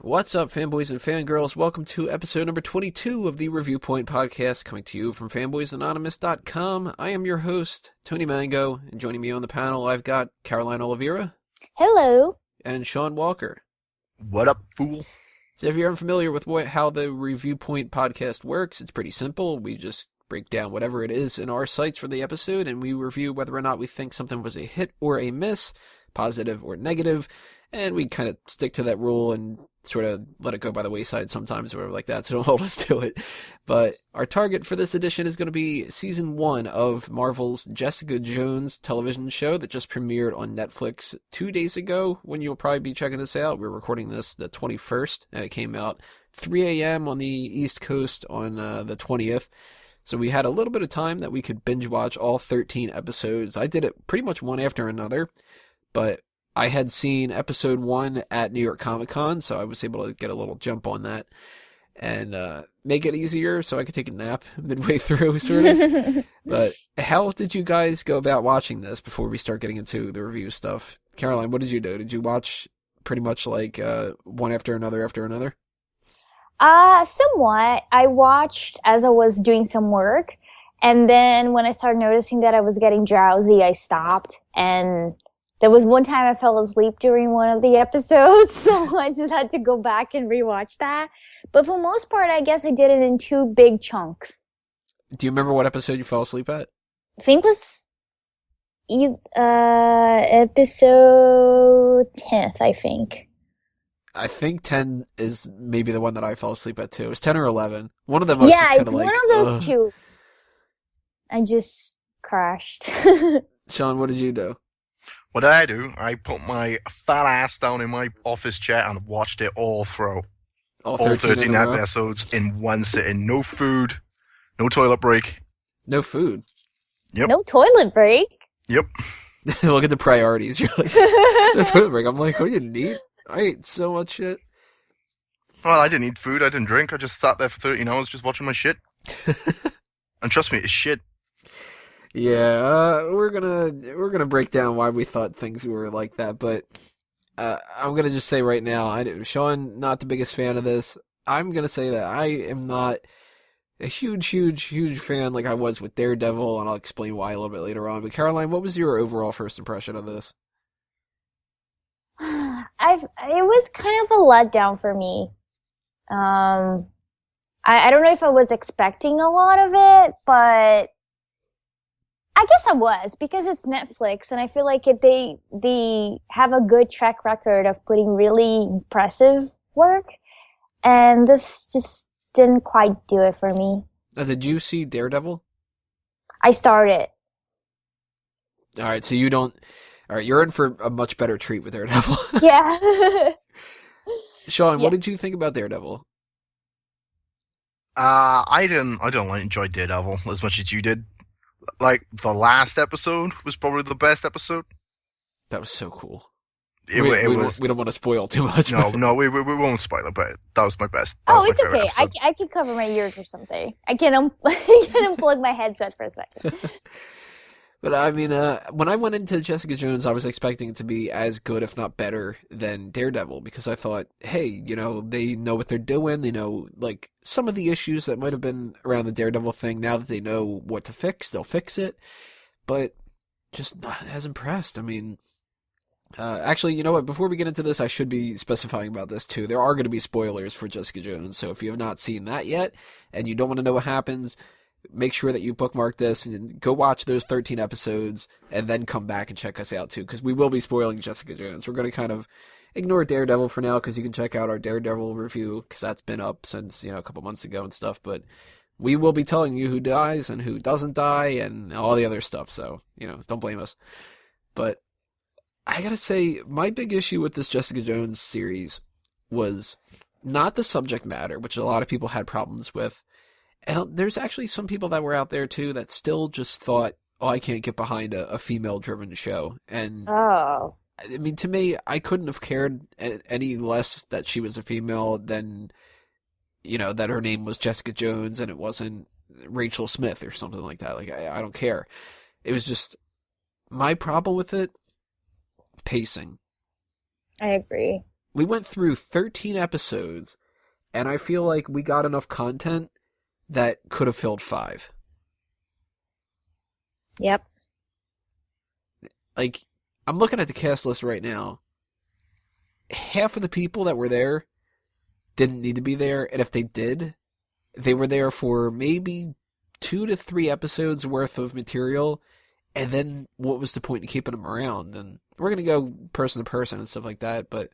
What's up, fanboys and fangirls? Welcome to episode number 22 of the Reviewpoint podcast, coming to you from fanboysanonymous.com. I am your host, Tony Mango, and joining me on the panel, I've got Caroline Oliveira. Hello. And Sean Walker. What up, fool? So if you're unfamiliar with how the Reviewpoint podcast works, it's pretty simple. We just break down whatever it is in our sights for the episode, and we review whether or not we think something was a hit or a miss, positive or negative, and we kind of stick to that rule and sort of let it go by the wayside sometimes or whatever like that, so don't hold us to it. But our target for this edition is going to be Season 1 of Marvel's Jessica Jones television show that just premiered on Netflix 2 days ago when you'll probably be checking this out. We're recording this the 21st, and it came out 3 a.m. on the East Coast on the 20th. So we had a little bit of time that we could binge watch all 13 episodes. I did it pretty much one after another, but I had seen episode 1 at New York Comic Con, so I was able to get a little jump on that and make it easier so I could take a nap midway through, sort of. But how did you guys go about watching this before we start getting into the review stuff? Caroline, what did you do? Did you watch pretty much like one after another after another? Somewhat. I watched as I was doing some work, and then when I started noticing that I was getting drowsy, I stopped, and there was one time I fell asleep during one of the episodes, so I just had to go back and rewatch that. But for the most part, I guess I did it in 2 big chunks. Do you remember what episode you fell asleep at? I think it was episode 10th, I think. I think 10 is maybe the one that I fell asleep at too. It was 10 or 11. One of them was just kind of like... Yeah, it's one of those two. I just crashed. Sean, what did you do? What did I do? I put my fat ass down in my office chair and watched it all through. All 13 episodes in one sitting. No food, no toilet break. No food? Yep. No toilet break? Yep. Look at the priorities. You're like, the toilet break. I'm like, what do you need? I ate so much shit. Well, I didn't eat food. I didn't drink. I just sat there for 13 hours just watching my shit. And trust me, it's shit. Yeah, we're gonna break down why we thought things were like that, but I'm gonna just say right now, Sean, not the biggest fan of this. I'm gonna say that I am not a huge fan like I was with Daredevil, and I'll explain why a little bit later on. But Caroline, what was your overall first impression of this? It was kind of a letdown for me. I don't know if I was expecting a lot of it, but I guess I was, because it's Netflix, and I feel like they have a good track record of putting really impressive work, and this just didn't quite do it for me. Did you see Daredevil? I started. All right, so you don't. All right, you're in for a much better treat with Daredevil. Yeah. Sean, what did you think about Daredevil? I didn't enjoy Daredevil as much as you did. Like, the last episode was probably the best episode. That was so cool. We don't want to spoil too much. No, we won't spoil it, but that was my best. It's okay. I can cover my ears or something. I can unplug my headset for a second. But I mean, when I went into Jessica Jones, I was expecting it to be as good, if not better, than Daredevil, because I thought, hey, they know what they're doing. They know, like, some of the issues that might have been around the Daredevil thing. Now that they know what to fix, they'll fix it. But just not as impressed. I mean, actually, you know what? Before we get into this, I should be specifying about this, too. There are going to be spoilers for Jessica Jones, so if you have not seen that yet, and you don't want to know what happens, make sure that you bookmark this and go watch those 13 episodes and then come back and check us out too, because we will be spoiling Jessica Jones. We're going to kind of ignore Daredevil for now, because you can check out our Daredevil review, because that's been up since, a couple months ago and stuff, but we will be telling you who dies and who doesn't die and all the other stuff, so, don't blame us. But I gotta say, my big issue with this Jessica Jones series was not the subject matter, which a lot of people had problems with. And there's actually some people that were out there, too, that still just thought, oh, I can't get behind a female-driven show. And, I mean, to me, I couldn't have cared any less that she was a female than, that her name was Jessica Jones and it wasn't Rachel Smith or something like that. Like, I don't care. It was just, my problem with it, pacing. I agree. We went through 13 episodes, and I feel like we got enough content that could have filled 5. Yep. Like, I'm looking at the cast list right now. Half of the people that were there didn't need to be there, and if they did, they were there for maybe 2 to 3 episodes worth of material, and then what was the point in keeping them around? And we're going to go person to person and stuff like that, but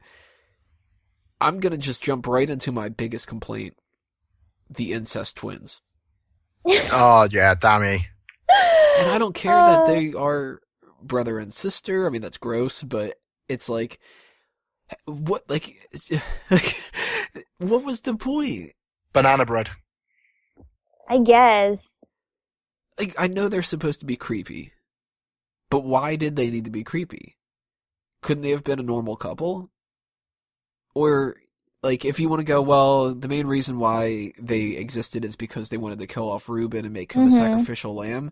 I'm going to just jump right into my biggest complaint. The incest twins. Oh, yeah, dammy. And I don't care that they are brother and sister. I mean, that's gross, but it's like, what, like, what was the point? Banana bread. I guess. Like, I know they're supposed to be creepy, but why did they need to be creepy? Couldn't they have been a normal couple? Or, like, if you want to go, well, the main reason why they existed is because they wanted to kill off Reuben and make him a sacrificial lamb,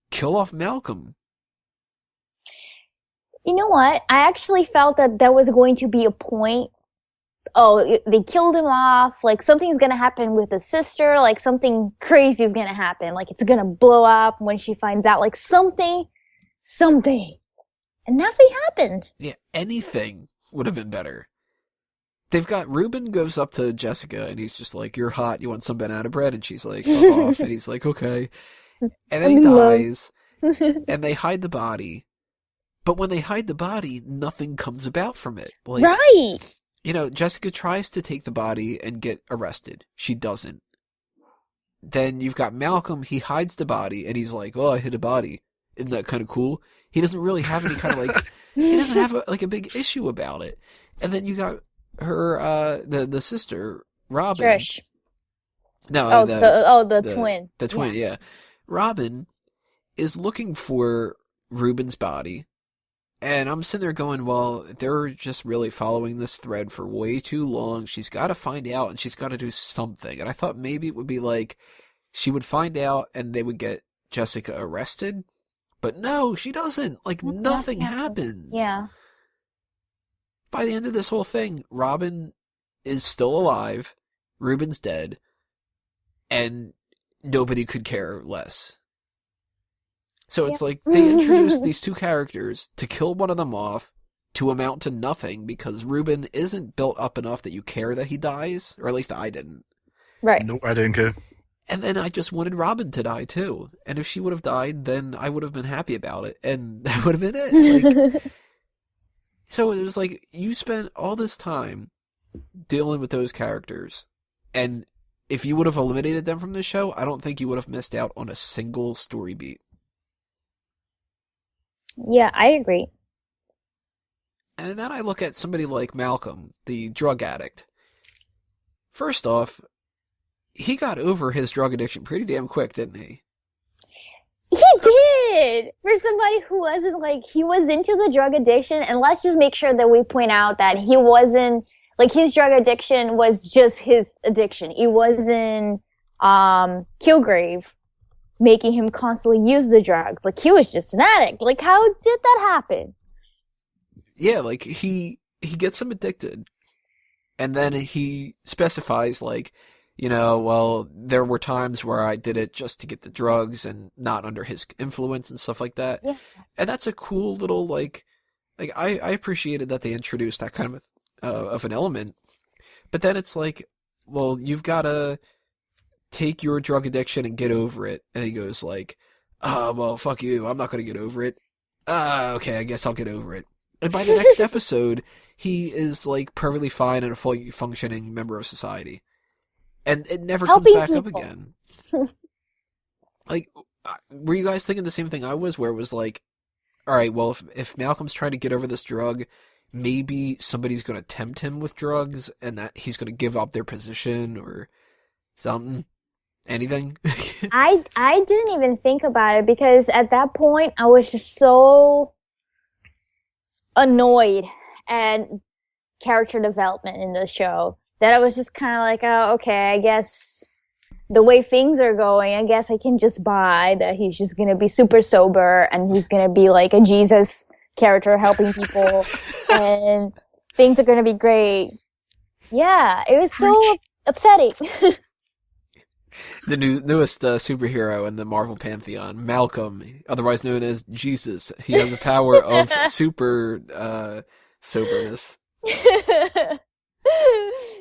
kill off Malcolm. You know what? I actually felt that there was going to be a point. Oh, they killed him off. Like, something's gonna happen with his sister. Like, something crazy is gonna happen. Like, it's gonna blow up when she finds out. Like, something. And nothing happened. Yeah, anything would have been better. They've got Reuben goes up to Jessica and he's just like, "You're hot. You want some banana bread?" And she's like, "Fuck off." And he's like, "Okay." And then he dies, and they hide the body. But when they hide the body, nothing comes about from it. Like, Right. You know, Jessica tries to take the body and get arrested. She doesn't. Then you've got Malcolm. He hides the body, and he's like, "Oh, I hid a body. Isn't that kind of cool?" He doesn't really have any kind of like. He doesn't have a big issue about it. And then you got her, the sister, Robin. Trish. No, the twin. The twin, yeah. Robin is looking for Reuben's body. And I'm sitting there going, well, they're just really following this thread for way too long. She's got to find out, and she's got to do something. And I thought maybe it would be like she would find out, and they would get Jessica arrested. But no, she doesn't. Like, nothing happens. Yeah. By the end of this whole thing, Robin is still alive, Reuben's dead, and nobody could care less. So it's like they introduced these two characters to kill one of them off to amount to nothing because Reuben isn't built up enough that you care that he dies, or at least I didn't. Right. Nope, I didn't care. And then I just wanted Robin to die too. And if she would have died, then I would have been happy about it, and that would have been it. Like, so it was like you spent all this time dealing with those characters, and if you would have eliminated them from the show, I don't think you would have missed out on a single story beat. Yeah, I agree. And then I look at somebody like Malcolm, the drug addict. First off, he got over his drug addiction pretty damn quick, didn't he? He did! For somebody who wasn't, like, he was into the drug addiction, and let's just make sure that we point out that he wasn't, like, his drug addiction was just his addiction. It wasn't, Kilgrave making him constantly use the drugs. Like, he was just an addict. Like, how did that happen? Yeah, like, he gets him addicted, and then he specifies, like, you know, well, there were times where I did it just to get the drugs and not under his influence and stuff like that. Yeah. And that's a cool little, like I appreciated that they introduced that kind of an element. But then it's like, well, you've got to take your drug addiction and get over it. And he goes like, well, fuck you. I'm not going to get over it. Okay, I guess I'll get over it. And by the next episode, he is like perfectly fine and a fully functioning member of society. And it never Helping comes back people. up again. Like, were you guys thinking the same thing I was, where it was like, all right, well, if Malcolm's trying to get over this drug, maybe somebody's going to tempt him with drugs and that he's going to give up their position or something? Anything? I didn't even think about it because at that point I was just so annoyed at character development in the show that I was just kind of like, oh, okay, I guess the way things are going, I guess I can just buy that he's just going to be super sober and he's going to be like a Jesus character helping people. And things are gonna be great. Yeah, it was so upsetting. The newest superhero in the Marvel Pantheon, Malcolm, otherwise known as Jesus. He has the power of super soberness.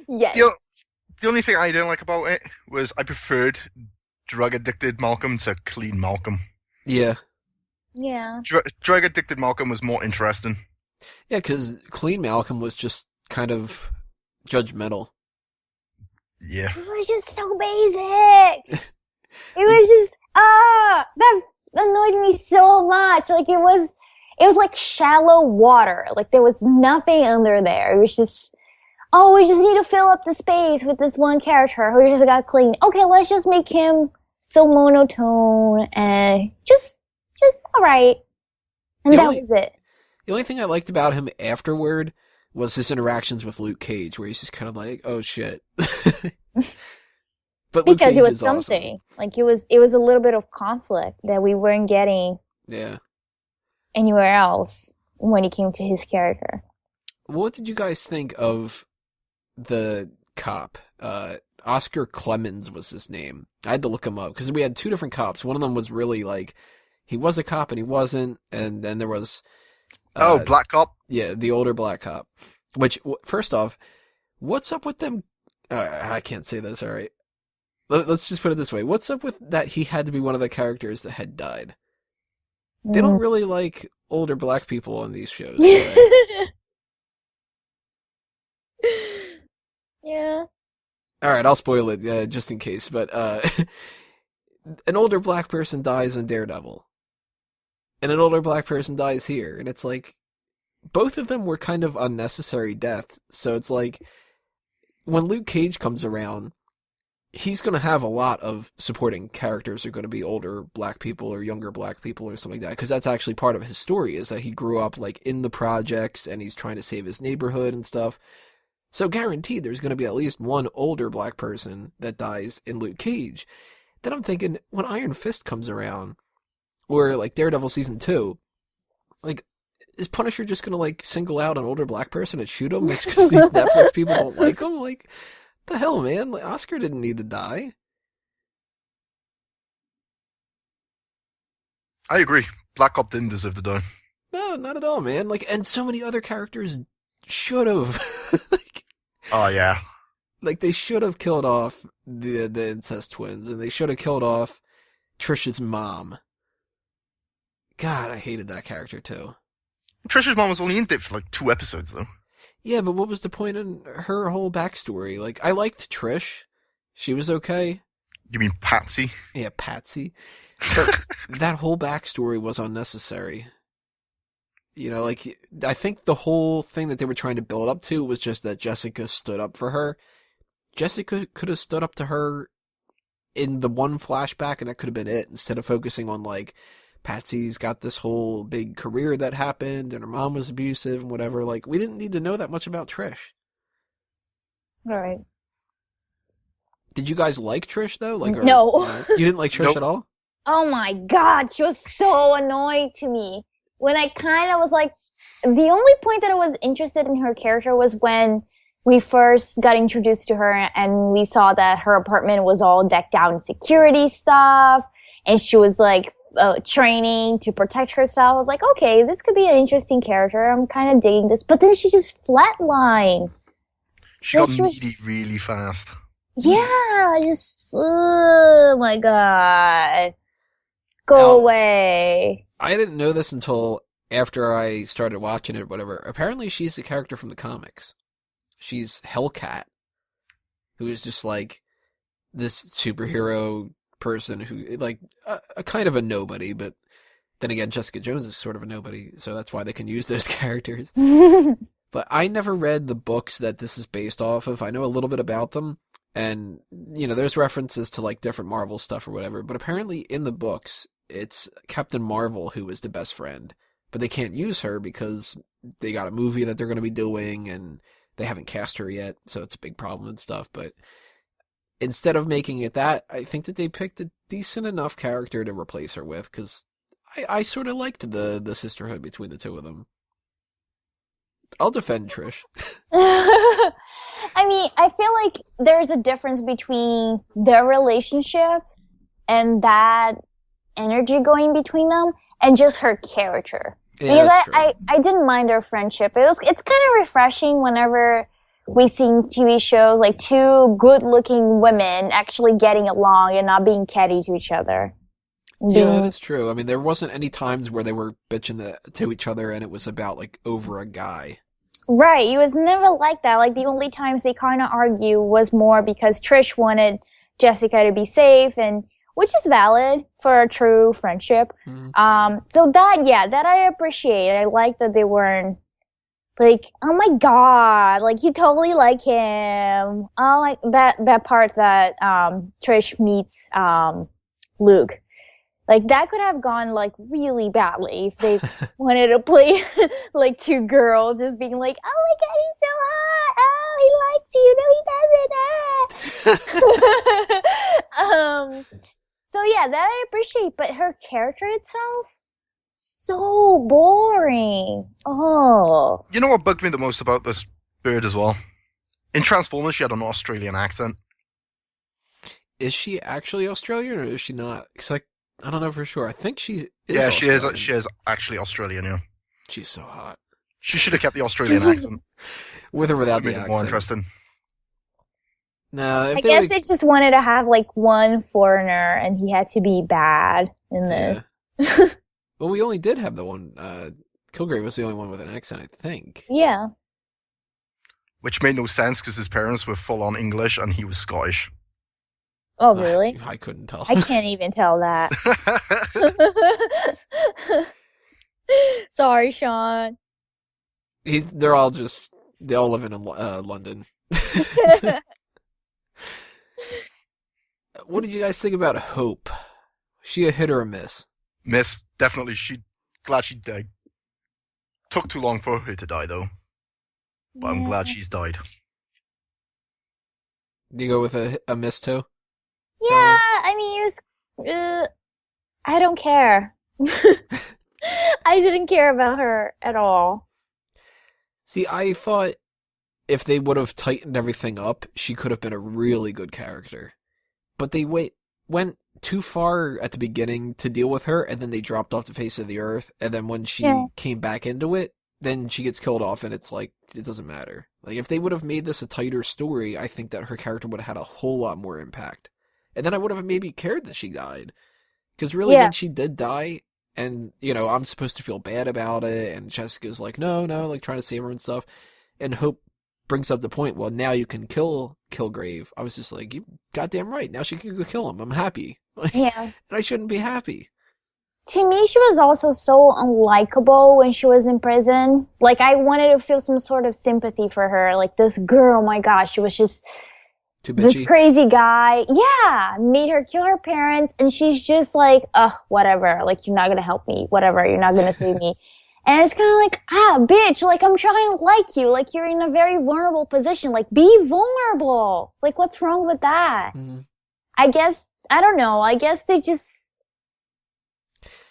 Yes. The only thing I didn't like about it was I preferred drug-addicted Malcolm to clean Malcolm. Yeah. Yeah. Drug-addicted Malcolm was more interesting. Yeah, because clean Malcolm was just kind of judgmental. Yeah. It was just so basic. It was just that annoyed me so much. Like it was like shallow water. Like there was nothing under there. It was just, oh, we just need to fill up the space with this one character who just got clean. Okay, let's just make him so monotone and just alright. And that was it. The only thing I liked about him afterward was his interactions with Luke Cage, where he's just kind of like, "Oh shit." But because it was something. Awesome. Like it was a little bit of conflict that we weren't getting. Yeah. Anywhere else when it came to his character. What did you guys think of the cop? Oscar Clemens was his name. I had to look him up because we had two different cops. One of them was really like, he was a cop and he wasn't, and then there was black cop. Yeah, the older black cop. Which, first off, what's up with them? I can't say this. All right, let's just put it this way. What's up with that? He had to be one of the characters that had died. They don't really like older black people on these shows. Right? Yeah. All right, I'll spoil it just in case. But an older black person dies on Daredevil, and an older black person dies here, and it's like both of them were kind of unnecessary deaths. So it's like when Luke Cage comes around, he's going to have a lot of supporting characters who are going to be older black people or younger black people or something like that, because that's actually part of his story, is that he grew up like in the projects and he's trying to save his neighborhood and stuff. So guaranteed there's going to be at least one older black person that dies in Luke Cage. Then I'm thinking, when Iron Fist comes around, or like Daredevil Season 2, like, is Punisher just going to like single out an older black person and shoot him just because these Netflix people don't like him? Like, the hell, man? Like, Oscar didn't need to die. I agree. Black Cop didn't deserve to die. No, not at all, man. Like, and so many other characters should have. Like, oh yeah. Like, they should have killed off the incest twins, and they should have killed off Trisha's mom. God, I hated that character too. Trisha's mom was only in it for like 2 episodes, though. Yeah, but what was the point in her whole backstory? Like, I liked Trish. She was okay. You mean Patsy? Yeah, Patsy. But that whole backstory was unnecessary. You know, like, I think the whole thing that they were trying to build up to was just that Jessica stood up for her. Jessica could have stood up to her in the one flashback, and that could have been it, instead of focusing on, like, Patsy's got this whole big career that happened, and her mom was abusive and whatever. Like, we didn't need to know that much about Trish. All right. Did you guys like Trish, though? Like, no. You didn't like Trish at all? Oh my god, she was so annoying to me. When I kind of was like, the only point that I was interested in her character was when we first got introduced to her and we saw that her apartment was all decked out in security stuff, and she was like training to protect herself. I was like, okay, this could be an interesting character. I'm kind of digging this. But then she just flatlined. She got needy really fast. Yeah, just, oh my god. Go away. I didn't know this until after I started watching it or whatever. Apparently she's a character from the comics. She's Hellcat, who is just like this superhero person who, like, a kind of a nobody, but then again, Jessica Jones is sort of a nobody, so that's why they can use those characters. But I never read the books that this is based off of. I know a little bit about them, and, you know, there's references to, like, different Marvel stuff or whatever, but apparently in the books, it's Captain Marvel who is the best friend, but they can't use her because they got a movie that they're going to be doing, and they haven't cast her yet, so it's a big problem and stuff, but instead of making it that, I think that they picked a decent enough character to replace her with, because I sort of liked the sisterhood between the two of them. I'll defend Trish. I mean, I feel like there's a difference between their relationship and that energy going between them and just her character. Yeah, Because that's I didn't mind their friendship. It's kind of refreshing whenever we see TV shows like two good-looking women actually getting along and not being catty to each other. Yeah, that's true. I mean, there wasn't any times where they were bitching to each other and it was about, like, over a guy. Right. It was never like that. Like, the only times they kind of argue was more because Trish wanted Jessica to be safe, and which is valid for a true friendship. So that I appreciate. I like that they weren't like, oh my god, like you totally like him. Oh, like that part that Trish meets Luke. Like, that could have gone, like, really badly if they wanted to play, like, two girls just being like, oh my god, he's so hot! Oh, he likes you! No, he doesn't! So yeah, that I appreciate, but her character itself, so boring. Oh. You know what bugged me the most about this bird as well? In Transformers, she had an Australian accent. Is she actually Australian or is she not? Because I don't know for sure. I think she is. Yeah, Australian. she is actually Australian, yeah. She's so hot. She should have kept the Australian accent. With or without the Make it accent. more interesting. No, I guess they just wanted to have, like, one foreigner, and he had to be bad in this. Yeah. Well, we only did have the one. Kilgrave was the only one with an accent, I think. Yeah. Which made no sense because his parents were full-on English and he was Scottish. Oh, really? I couldn't tell. I can't even tell that. Sorry, Sean. They all live in London. What did you guys think about Hope? She a hit or a miss? Miss, definitely. Glad she died. Took too long for her to die, though. But I'm glad she's died. Do you go with a miss too? Yeah, I mean, it was. I don't care. I didn't care about her at all. See, I thought if they would have tightened everything up, she could have been a really good character. But they went too far at the beginning to deal with her, and then they dropped off the face of the earth, and then when she came back into it, then she gets killed off, and it's like, it doesn't matter. Like, if they would have made this a tighter story, I think that her character would have had a whole lot more impact. And then I would have maybe cared that she died. Because really, when she did die, and, you know, I'm supposed to feel bad about it, and Jessica's like, no, like, trying to save her and stuff, and Hope brings up the point, well, now you can kill Kilgrave. I was just like, you goddamn right, now she can go kill him. I'm happy. Like, and I shouldn't be happy. To me, she was also so unlikable when she was in prison. Like, I wanted to feel some sort of sympathy for her. Like, this girl, oh my gosh, she was just too bitchy. This crazy guy, made her kill her parents, and she's just like, whatever, like, you're not gonna help me, whatever, you're not gonna save me. And it's kind of like, bitch, like, I'm trying to like you, like, you're in a very vulnerable position, like, be vulnerable. Like, what's wrong with that? Mm-hmm. I guess, I don't know, I guess they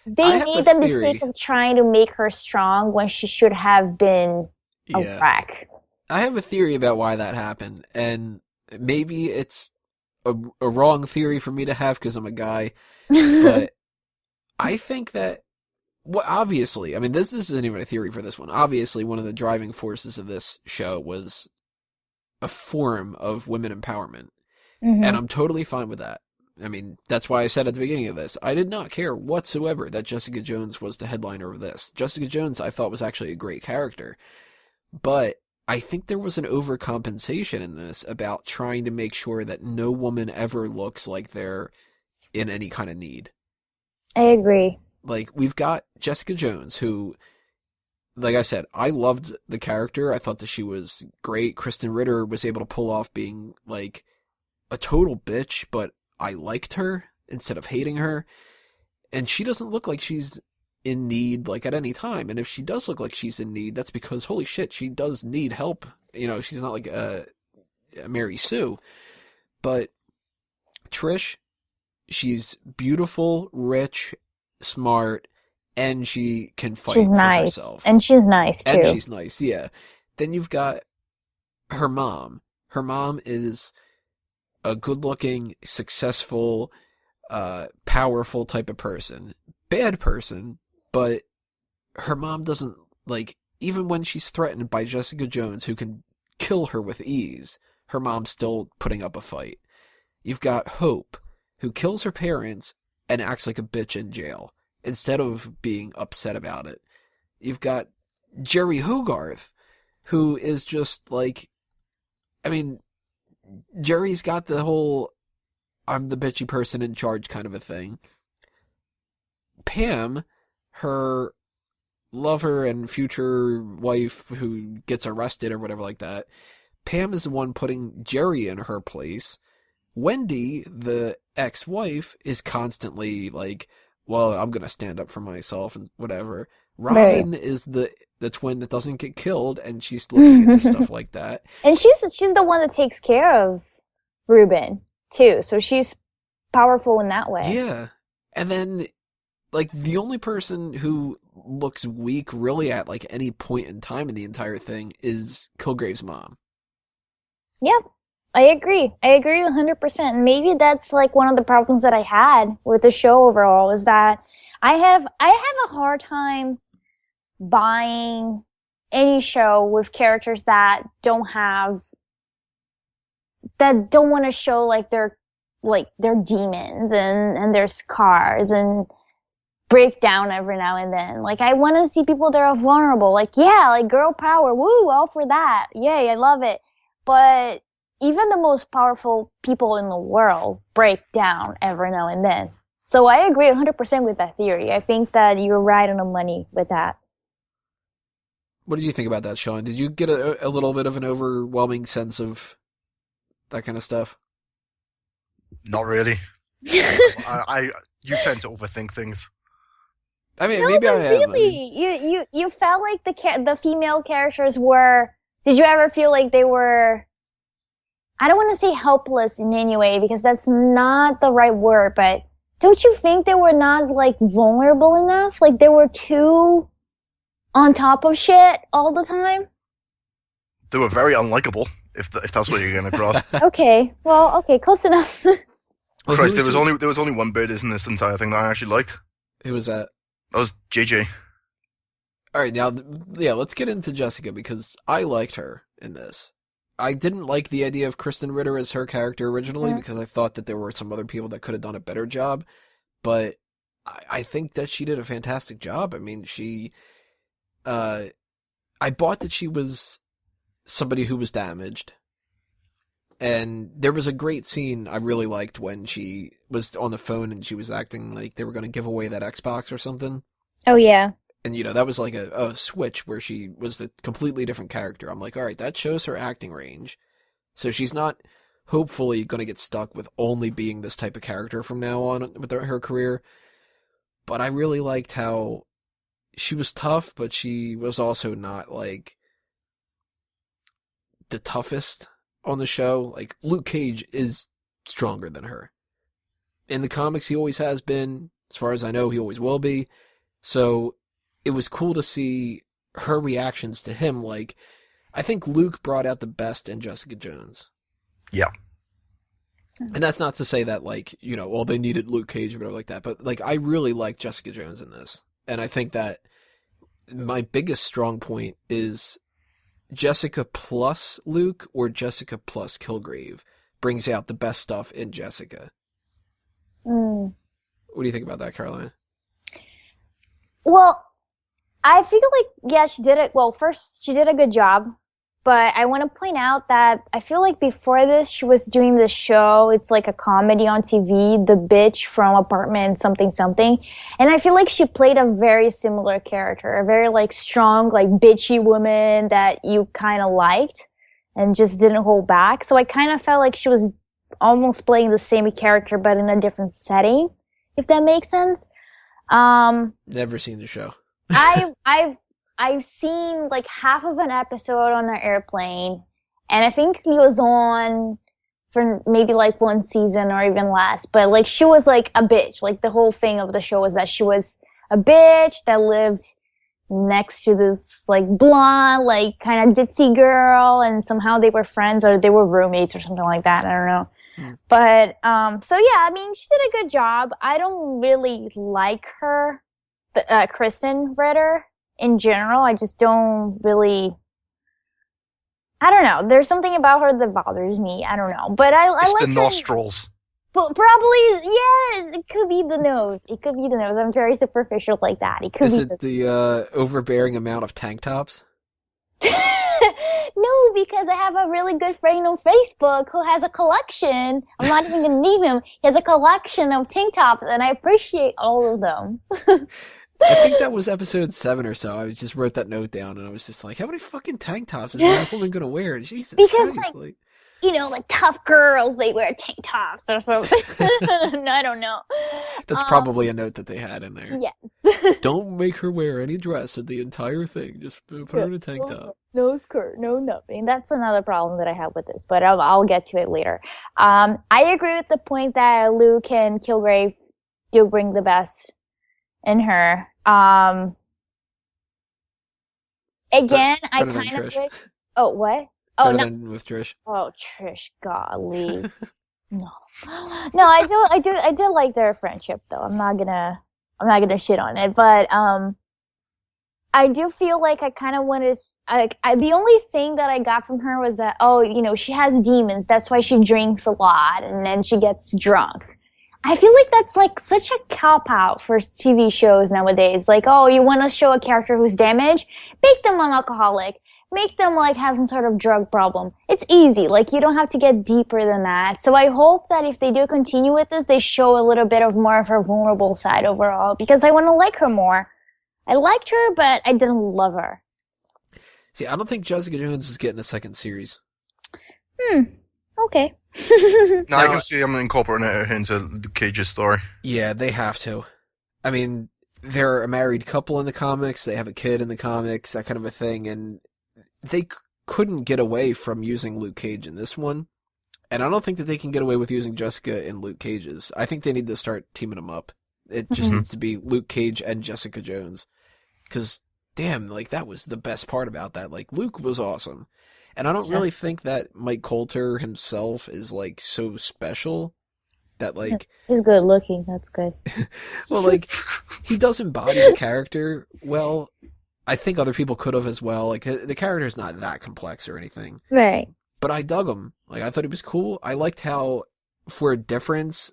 made the mistake of trying to make her strong when she should have been a wreck. I have a theory about why that happened, and maybe it's a wrong theory for me to have because I'm a guy, but I think that, obviously, I mean, this isn't even a theory for this one. Obviously, one of the driving forces of this show was a form of women empowerment, and I'm totally fine with that. I mean, that's why I said at the beginning of this, I did not care whatsoever that Jessica Jones was the headliner of this. Jessica Jones, I thought, was actually a great character, but I think there was an overcompensation in this about trying to make sure that no woman ever looks like they're in any kind of need. I agree. Like, we've got Jessica Jones, who, like I said, I loved the character. I thought that she was great. Kristen Ritter was able to pull off being, like, a total bitch, but I liked her instead of hating her. And she doesn't look like she's in need, like, at any time. And if she does look like she's in need, that's because, holy shit, she does need help. You know, she's not like a Mary Sue. But Trish, she's beautiful, rich, smart, and she can fight for herself. And she's nice, too. And she's nice, yeah. Then you've got her mom. Her mom is a good-looking, successful, powerful type of person. Bad person, but her mom doesn't, like, even when she's threatened by Jessica Jones, who can kill her with ease, her mom's still putting up a fight. You've got Hope, who kills her parents and acts like a bitch in jail, instead of being upset about it. You've got Jerry Hogarth, who is just like, I mean, Jerry's got the whole I'm the bitchy person in charge kind of a thing. Pam, her lover and future wife who gets arrested or whatever like that, Pam is the one putting Jerry in her place. Wendy, the ex-wife, is constantly like, well, I'm going to stand up for myself and whatever. Robin is the twin that doesn't get killed, and she's looking into stuff like that. And she's the one that takes care of Ruben, too. So she's powerful in that way. Yeah. And then, like, the only person who looks weak really at, like, any point in time in the entire thing is Kilgrave's mom. Yep. I agree 100%. Maybe that's like one of the problems that I had with the show overall, is that I have a hard time buying any show with characters that don't want to show like they're demons and their scars and break down every now and then. Like, I want to see people that are vulnerable. Like, yeah, like girl power, woo, all for that. Yay, I love it. But even the most powerful people in the world break down every now and then. So I agree 100% with that theory. I think that you're right on the money with that. What did you think about that, Sean? Did you get a little bit of an overwhelming sense of that kind of stuff? Not really. You tend to overthink things. I mean, No, maybe I but am. really, you felt like the female characters were. Did you ever feel like they were? I don't want to say helpless in any way, because that's not the right word, but don't you think they were not, like, vulnerable enough? Like, they were too on top of shit all the time? They were very unlikable, if that's what you're going to cross. Okay, close enough. Christ, there was only one bit in this entire thing that I actually liked. Who was that? That was JJ. All right, now, yeah, let's get into Jessica, because I liked her in this. I didn't like the idea of Kristen Ritter as her character originally, because I thought that there were some other people that could have done a better job, but I think that she did a fantastic job. I mean, I bought that she was somebody who was damaged, and there was a great scene I really liked when she was on the phone and she was acting like they were going to give away that Xbox or something. Oh, yeah. And, you know, that was like a switch where she was a completely different character. I'm like, all right, that shows her acting range. So she's not hopefully going to get stuck with only being this type of character from now on with her career. But I really liked how she was tough, but she was also not, like, the toughest on the show. Like, Luke Cage is stronger than her. In the comics, he always has been. As far as I know, he always will be. So it was cool to see her reactions to him. Like, I think Luke brought out the best in Jessica Jones. Yeah. And that's not to say that, like, you know, well, they needed Luke Cage or whatever like that. But, like, I really like Jessica Jones in this. And I think that my biggest strong point is Jessica plus Luke or Jessica plus Kilgrave brings out the best stuff in Jessica. Mm. What do you think about that, Caroline? Well, I feel like, yeah, she did it. Well, first, she did a good job. But I want to point out that I feel like before this, she was doing this show. It's like a comedy on TV, The Bitch from Apartment something something. And I feel like she played a very similar character, a very like strong, like bitchy woman that you kind of liked and just didn't hold back. So I kind of felt like she was almost playing the same character, but in a different setting, if that makes sense. Never seen the show. I've seen like half of an episode on an airplane, and I think it was on for maybe like one season or even less. But like she was like a bitch. Like the whole thing of the show was that she was a bitch that lived next to this like blonde, like kind of ditzy girl, and somehow they were friends or they were roommates or something like that. I don't know. But so yeah, I mean, she did a good job. I don't really like her, Kristen Ritter in general. I just don't really. I don't know. There's something about her that bothers me. I don't know, but I like the her. nostrils. But probably, yes, it could be the nose. It could be the nose. I'm very superficial like that. It could Is be it the overbearing amount of tank tops? No, because I have a really good friend on Facebook who has a collection. I'm not even going to name him. He has a collection of tank tops, and I appreciate all of them. I think that was episode 7 or so. I just wrote that note down, and I was just like, how many fucking tank tops is that woman going to wear? Jesus because, Christ. like, you know, like tough girls, they wear tank tops or something. I don't know. That's probably a note that they had in there. Yes. Don't make her wear any dress in the entire thing. Just put her in a tank top. No skirt, no nothing. That's another problem that I have with this, but I'll get to it later. I agree with the point that Luke and Kilgrave do bring the best in her. Again, I kind of wish... Oh, what? Oh, Better no. than with Trish. Oh, Trish, golly. No, I do like their friendship though. I'm not gonna shit on it, but I do feel like I kind of want to. The only thing that I got from her was that, oh, you know, she has demons. That's why she drinks a lot, and then she gets drunk. I feel like that's like such a cop out for TV shows nowadays. Like, oh, you want to show a character who's damaged? Make them an alcoholic. Make them like have some sort of drug problem. It's easy. Like, you don't have to get deeper than that. So I hope that if they do continue with this, they show a little bit of more of her vulnerable side overall, because I want to like her more. I liked her, but I didn't love her. See, I don't think Jessica Jones is getting a second series. Okay. No, I can see them incorporating it into Luke Cage's story. Yeah, they have to. I mean, they're a married couple in the comics. They have a kid in the comics, that kind of a thing, and they couldn't get away from using Luke Cage in this one. And I don't think that they can get away with using Jessica in Luke Cage's. I think they need to start teaming them up. It just needs to be Luke Cage and Jessica Jones. Because, damn, like, that was the best part about that. Like, Luke was awesome. And I don't really think that Mike Coulter himself is, like, so special that, like... He's good looking, that's good. Well, like, he does embody the character well. I think other people could have as well. Like, the character's not that complex or anything. Right. But I dug him. Like, I thought he was cool. I liked how, for a difference,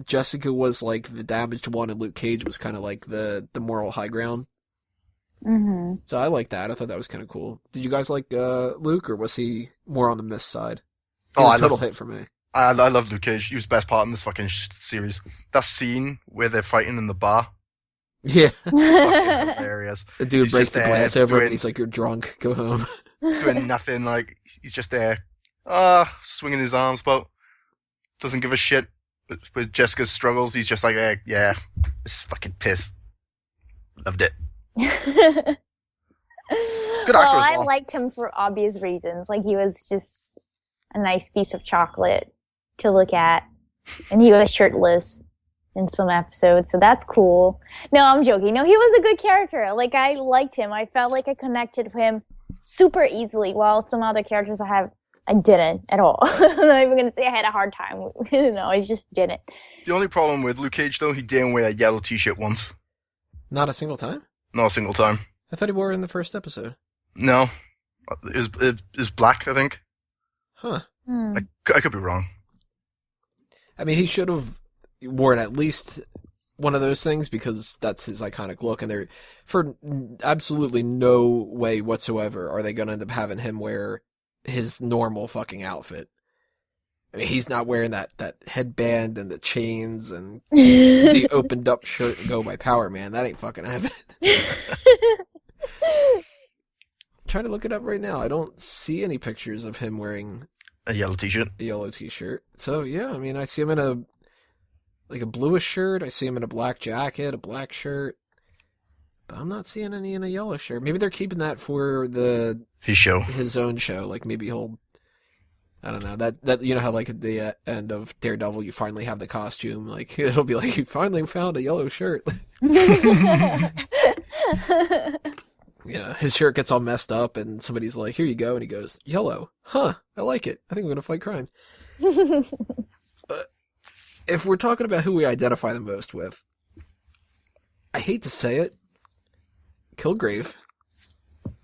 Jessica was, like, the damaged one and Luke Cage was kind of, like, the moral high ground. Mm-hmm. So I liked that. I thought that was kind of cool. Did you guys like Luke, or was he more on the miss side? Total hit for me. I love Luke Cage. He was the best part in this fucking series. That scene where they're fighting in the bar. Yeah. Fucking hilarious. The dude breaks the glass over and he's like, you're drunk, go home. Doing nothing, like, he's just there, swinging his arms about. Doesn't give a shit. But with Jessica's struggles, he's just like, yeah, this is fucking piss. Loved it. Good actor Well, as I well. liked him for obvious reasons. Like, he was just a nice piece of chocolate to look at. And he was shirtless in some episodes, so that's cool. No, I'm joking. No, he was a good character. Like, I liked him. I felt like I connected with him super easily, while some other characters I didn't at all. I'm not even going to say I had a hard time with. No, I just didn't. The only problem with Luke Cage, though, he didn't wear a yellow t-shirt once. Not a single time? Not a single time. I thought he wore it in the first episode. No. It was black, I think. Huh. I could be wrong. I mean, he should have worn at least one of those things, because that's his iconic look, and they're, for absolutely no way whatsoever are they going to end up having him wear his normal fucking outfit. I mean, he's not wearing that headband and the chains and the opened up shirt and go by Power Man. That ain't fucking happening. Trying to look it up right now. I don't see any pictures of him wearing a yellow t-shirt. So yeah, I mean, I see him in a bluish shirt. I see him in a black jacket, a black shirt. But I'm not seeing any in a yellow shirt. Maybe they're keeping that for his own show. Like, maybe he'll, I don't know, that you know how, like, at the end of Daredevil you finally have the costume, like, it'll be like, you finally found a yellow shirt. Yeah, his shirt gets all messed up, and somebody's like, "Here you go," and he goes, "Yellow, huh? I like it. I think I'm gonna fight crime." But if we're talking about who we identify the most with, I hate to say it, Kilgrave.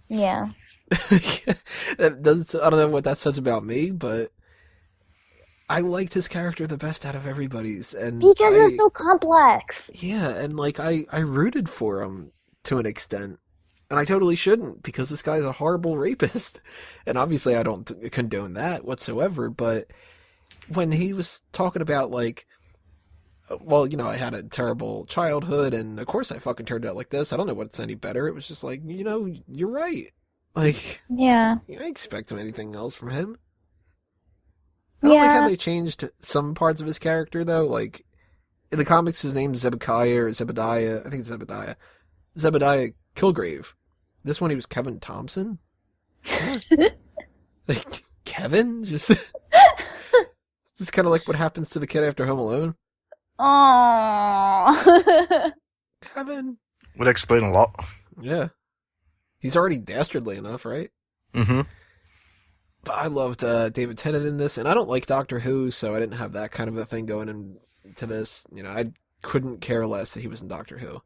Yeah. That does. I don't know what that says about me, but I liked his character the best out of everybody's, and Because it was so complex. yeah, and like I rooted for him to an extent. And I totally shouldn't, because this guy's a horrible rapist. And obviously I don't condone that whatsoever, but when he was talking about, like, well, you know, I had a terrible childhood, and of course I fucking turned out like this. I don't know what's any better. It was just like, you know, you're right. Like, Yeah. I expect anything else from him. I don't like how they changed some parts of his character, though. Like, in the comics, his name's Zebekiah or Zebediah. I think it's Zebediah. Zebediah Kilgrave. This one, he was Kevin Thompson? Like, Kevin? Just... It's kind of like what happens to the kid after Home Alone. Aww. Kevin. Would explain a lot. Yeah. He's already dastardly enough, right? Mm-hmm. But I loved David Tennant in this, and I don't like Doctor Who, so I didn't have that kind of a thing going into this. You know, I couldn't care less that he was in Doctor Who.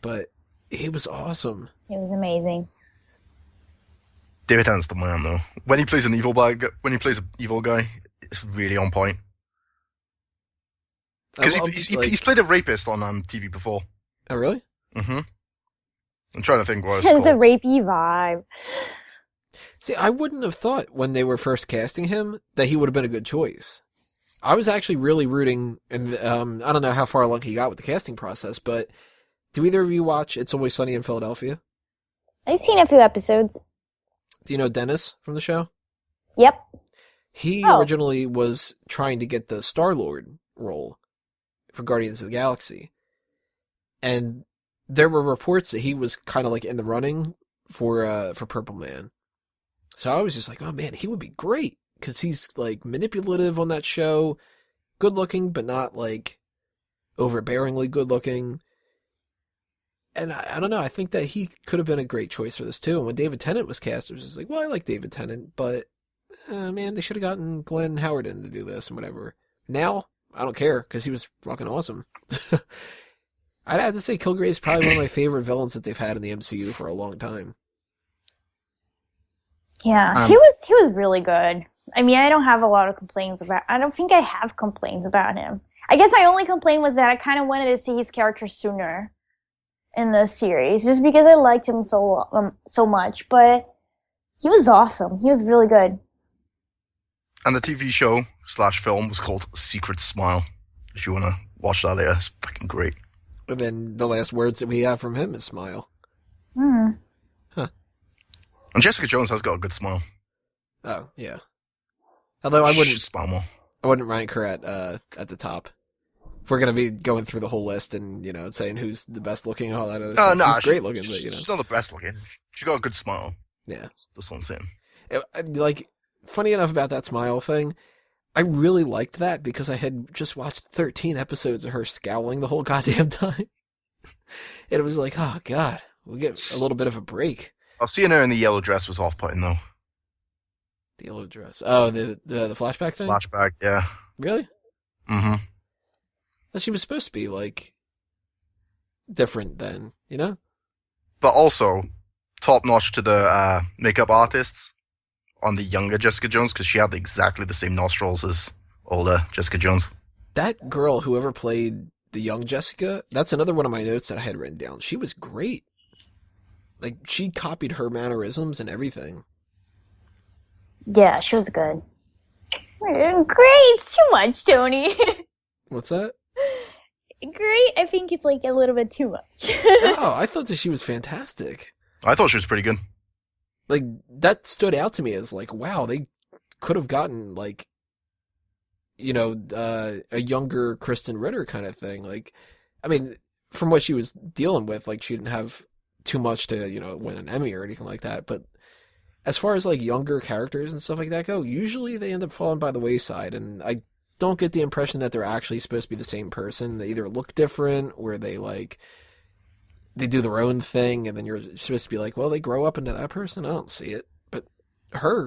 But he was awesome. It was amazing. David Tennant's the man, though. When he plays an evil guy, it's really on point. Because he's played a rapist on TV before. Oh, really? Mm-hmm. I'm trying to think what it's It's called. a rapey vibe. See, I wouldn't have thought when they were first casting him that he would have been a good choice. I was actually really rooting, and I don't know how far along he got with the casting process, but do either of you watch It's Always Sunny in Philadelphia? I've seen a few episodes. Do you know Dennis from the show? Yep. He Oh. originally was trying to get the Star-Lord role for Guardians of the Galaxy. And there were reports that he was kind of like in the running for Purple Man. So I was just like, oh man, he would be great. Because he's like manipulative on that show. Good looking, but not like overbearingly good looking. And I don't know, I think that he could have been a great choice for this too. And when David Tennant was cast, it was just like, well, I like David Tennant, but man, they should have gotten Glenn Howard in to do this and whatever. Now, I don't care, because he was fucking awesome. I'd have to say Kilgrave's probably one of my favorite villains that they've had in the MCU for a long time. Yeah, he was really good. I mean, I don't have a lot of complaints about. I don't think I have complaints about him. I guess my only complaint was that I kind of wanted to see his character sooner in the series, just because I liked him so much. But he was awesome. He was really good. And the TV show / film was called Secret Smile. If you want to watch that later, it's fucking great. And then the last words that we have from him is smile. Mm. Huh. And Jessica Jones has got a good smile. Oh, yeah. Although She should smile more. I wouldn't rank her at the top. If we're gonna be going through the whole list and, you know, saying who's the best looking and all that other stuff. No, she's great looking, but, you know. She's not the best looking. She got a good smile. Yeah. That's what I'm saying. Like, funny enough about that smile thing, I really liked that because I had just watched 13 episodes of her scowling the whole goddamn time. And it was like, oh god, we'll get a little bit of a break. Seeing her in the yellow dress was off-putting, though. The yellow dress. Oh, the flashback thing? Flashback, yeah. Really? Mm-hmm. Well, she was supposed to be, like, different then, you know? But also, top-notch to the makeup artists on the younger Jessica Jones, because she had exactly the same nostrils as older Jessica Jones. That girl, whoever played the young Jessica, that's another one of my notes that I had written down. She was great. Like, she copied her mannerisms and everything. Yeah, she was good. Great, it's too much, Tony. What's that? Great, I think it's like a little bit too much. Oh, I thought that she was fantastic. I thought she was pretty good. Like, that stood out to me as like, wow, they could have gotten like, you know, a younger Kristen Ritter kind of thing. Like, I mean, from what she was dealing with, like, she didn't have too much to, you know, win an Emmy or anything like that. But as far as like younger characters and stuff like that go, usually they end up falling by the wayside. And I don't get the impression that they're actually supposed to be the same person. They either look different or they like, they do their own thing, and then you're supposed to be like, well, they grow up into that person? I don't see it. But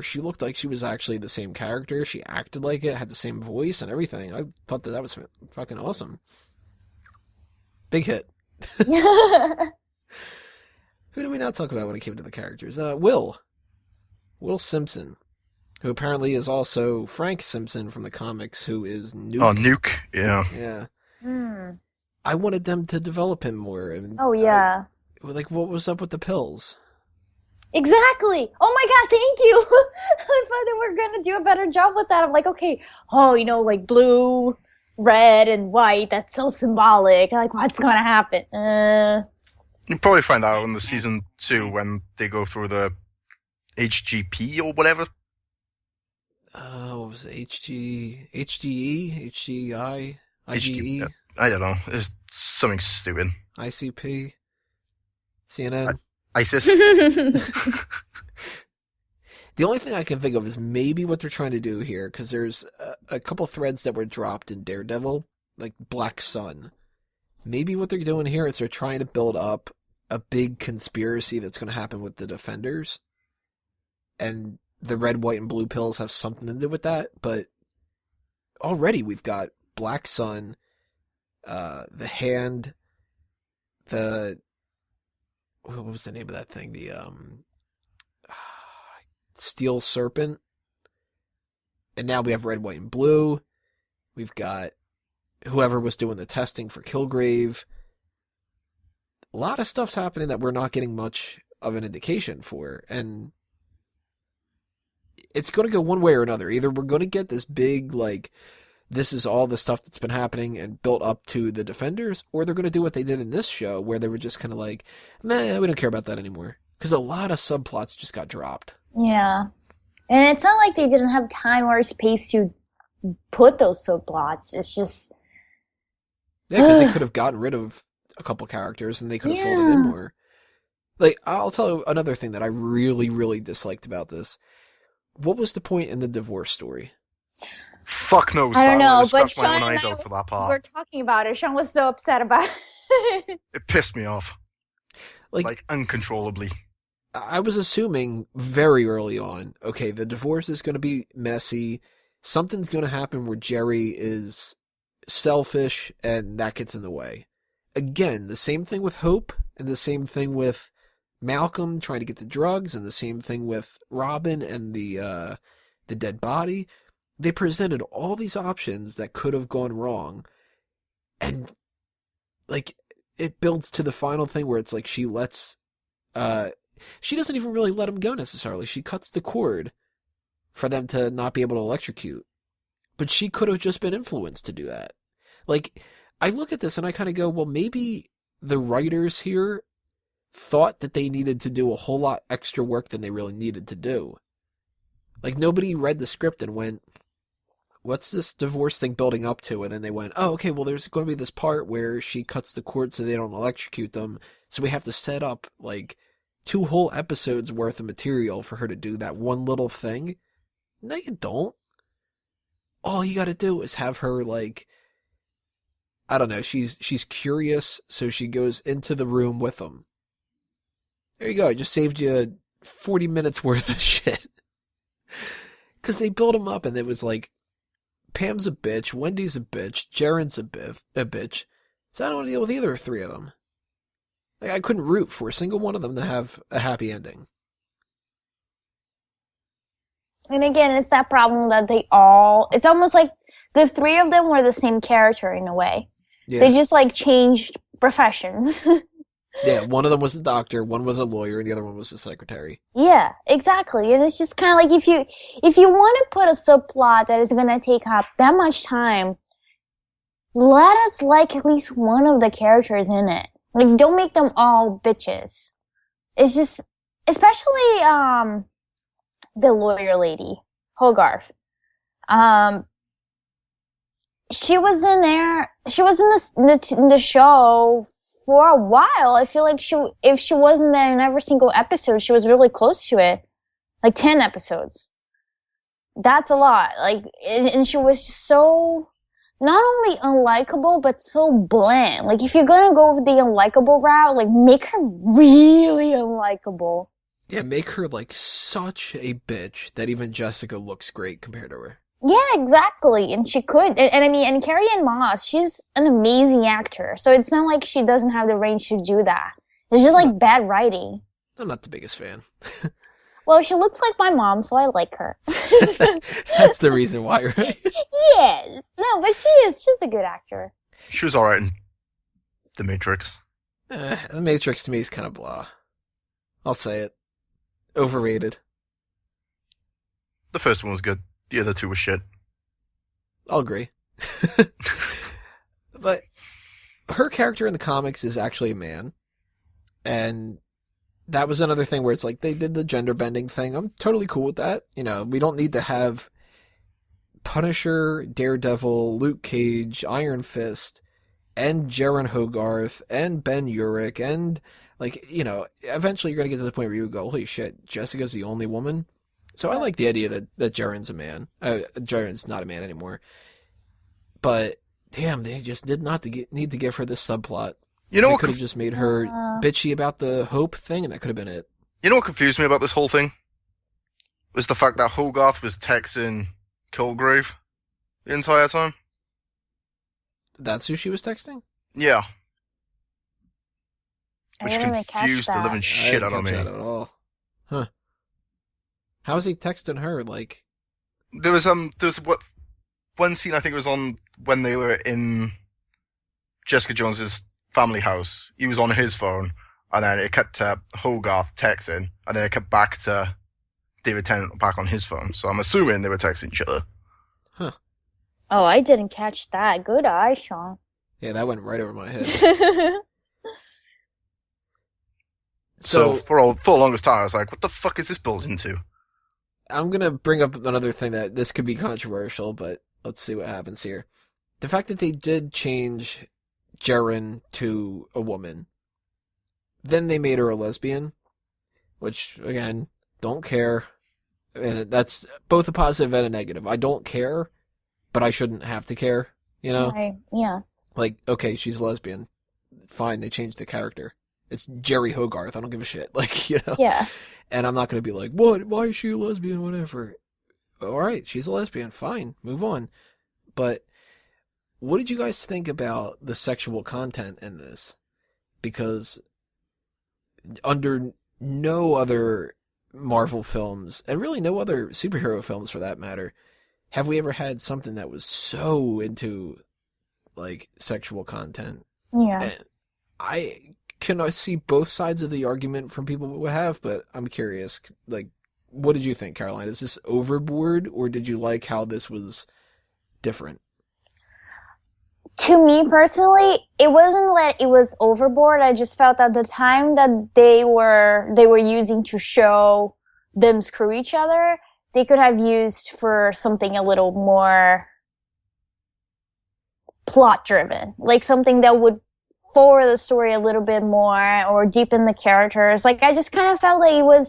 she looked like she was actually the same character. She acted like it, had the same voice and everything. I thought that was fucking awesome. Big hit. Who do we now talk about when it came to the characters? Will Simpson, who apparently is also Frank Simpson from the comics, who is Nuke. Oh, Nuke, yeah. Yeah. Mm. I wanted them to develop him more. And Oh, yeah. like, what was up with the pills? Exactly. Oh my God, thank you. I thought they were going to do a better job with that. I'm like, okay, like blue, red, and white. That's so symbolic. Like, what's going to happen? You'll probably find out in the season 2 when they go through the HGP or whatever. What was it? HGE? HGI? IGE? I don't know. It's something stupid. ICP? CNN? ISIS? The only thing I can think of is maybe what they're trying to do here, because there's a couple threads that were dropped in Daredevil, like Black Sun. Maybe what they're doing here is they're trying to build up a big conspiracy that's going to happen with the Defenders. And the red, white, and blue pills have something to do with that, but already we've got Black Sun, the Hand, what was the name of that thing? The Steel Serpent. And now we have red, white, and blue. We've got whoever was doing the testing for Kilgrave. A lot of stuff's happening that we're not getting much of an indication for. And it's going to go one way or another. Either we're going to get this big, like, this is all the stuff that's been happening and built up to the Defenders, or they're going to do what they did in this show, where they were just kind of like, meh, we don't care about that anymore. Because a lot of subplots just got dropped. Yeah. And it's not like they didn't have time or space to put those subplots. It's just... Yeah, because they could have gotten rid of a couple characters and they could have filled it in more. Like, I'll tell you another thing that I really, really disliked about this. What was the point in the divorce story? Fuck knows. I don't know, but Scratch my Sean own and eyes I out for that were part. talking about it. Sean was so upset about it. It pissed me off. Like uncontrollably. I was assuming very early on, okay, the divorce is going to be messy. Something's going to happen where Jerry is selfish and that gets in the way. Again, the same thing with Hope and the same thing with Malcolm trying to get the drugs and the same thing with Robin and the dead body. They presented all these options that could have gone wrong. And, like, it builds to the final thing where it's like she lets... she doesn't even really let him go necessarily. She cuts the cord for them to not be able to electrocute. But she could have just been influenced to do that. Like, I look at this and I kind of go, well, maybe the writers here thought that they needed to do a whole lot extra work than they really needed to do. Like, nobody read the script and went, what's this divorce thing building up to? And then they went, oh, okay, well, there's going to be this part where she cuts the cord so they don't electrocute them. So we have to set up, like, 2 whole episodes worth of material for her to do that one little thing. No, you don't. All you gotta do is have her, like, I don't know, she's curious, so she goes into the room with them. There you go, I just saved you 40 minutes worth of shit. Because they built them up, and it was like, Pam's a bitch, Wendy's a bitch, Jaren's a bitch, so I don't want to deal with either 3 of them. Like, I couldn't root for a single one of them to have a happy ending. And again, it's that problem that it's almost like the 3 of them were the same character in a way. Yeah. They just, like, changed professions. Yeah, one of them was a doctor, one was a lawyer, and the other one was a secretary. Yeah, exactly. And it's just kind of like if you want to put a subplot that is going to take up that much time, let us like at least one of the characters in it. Like, don't make them all bitches. It's just, especially, the lawyer lady, Hogarth. She was in the show for a while. I feel like if she wasn't there in every single episode, she was really close to it. Like 10 episodes. That's a lot. Like, and she was just so not only unlikable, but so bland. Like, if you're gonna go with the unlikable route, like, make her really unlikable. Yeah, make her like such a bitch that even Jessica looks great compared to her. Yeah, exactly. And she could. And I mean, and Carrie Ann Moss, she's an amazing actor. So it's not like she doesn't have the range to do that. It's just like bad writing. I'm not the biggest fan. Well, she looks like my mom, so I like her. That's the reason why, right? Yes. No, but she is. She's a good actor. She was alright in The Matrix. The Matrix to me is kind of blah. I'll say it. Overrated. The first one was good. The other two were shit. I'll agree. But her character in the comics is actually a man. And that was another thing where it's like they did the gender bending thing. I'm totally cool with that. You know, we don't need to have Punisher, Daredevil, Luke Cage, Iron Fist, and Jaren Hogarth, and Ben Urich, and, like, you know, eventually you're going to get to the point where you go, holy shit, Jessica's the only woman? So I like the idea that Jaren's a man. Jaren's not a man anymore. But, damn, they just did not need to give her this subplot. You know They what? could have just made her bitchy about the Hope thing, and that could have been it. You know what confused me about this whole thing? Was the fact that Hogarth was texting Kilgrave the entire time. That's who she was texting? Yeah. I Which didn't even catch confused the that. living shit out of me. I didn't catch that at all. Huh. How was he texting her? Like, There was one scene, I think it was on when they were in Jessica Jones's family house. He was on his phone, and then it cut to Hogarth texting, and then it cut back to David Tennant back on his phone. So I'm assuming they were texting each other. huh. Oh, I didn't catch that. Good eye, Sean. Yeah, that went right over my head. So for the longest time, I was like, what the fuck is this building to? I'm going to bring up another thing that this could be controversial, but let's see what happens here. The fact that they did change Jaren to a woman, then they made her a lesbian, which, again, don't care. And that's both a positive and a negative. I don't care, but I shouldn't have to care, you know? Right. Yeah. Like, okay, she's a lesbian. Fine, they changed the character. It's Jerry Hogarth. I don't give a shit. Like, you know? Yeah. And I'm not going to be like, what? Why is she a lesbian? Whatever. All right, she's a lesbian. Fine, move on. But what did you guys think about the sexual content in this? Because under no other Marvel films, and really no other superhero films for that matter, have we ever had something that was so into, like, sexual content. Yeah. And I can see both sides of the argument from people who have, but I'm curious, like, what did you think, Caroline? Is this overboard, or did you like how this was different? To me personally, it wasn't that it was overboard. I just felt at the time that they were using to show them screw each other, they could have used for something a little more plot driven, like something that would forward the story a little bit more or deepen the characters. Like, I just kind of felt like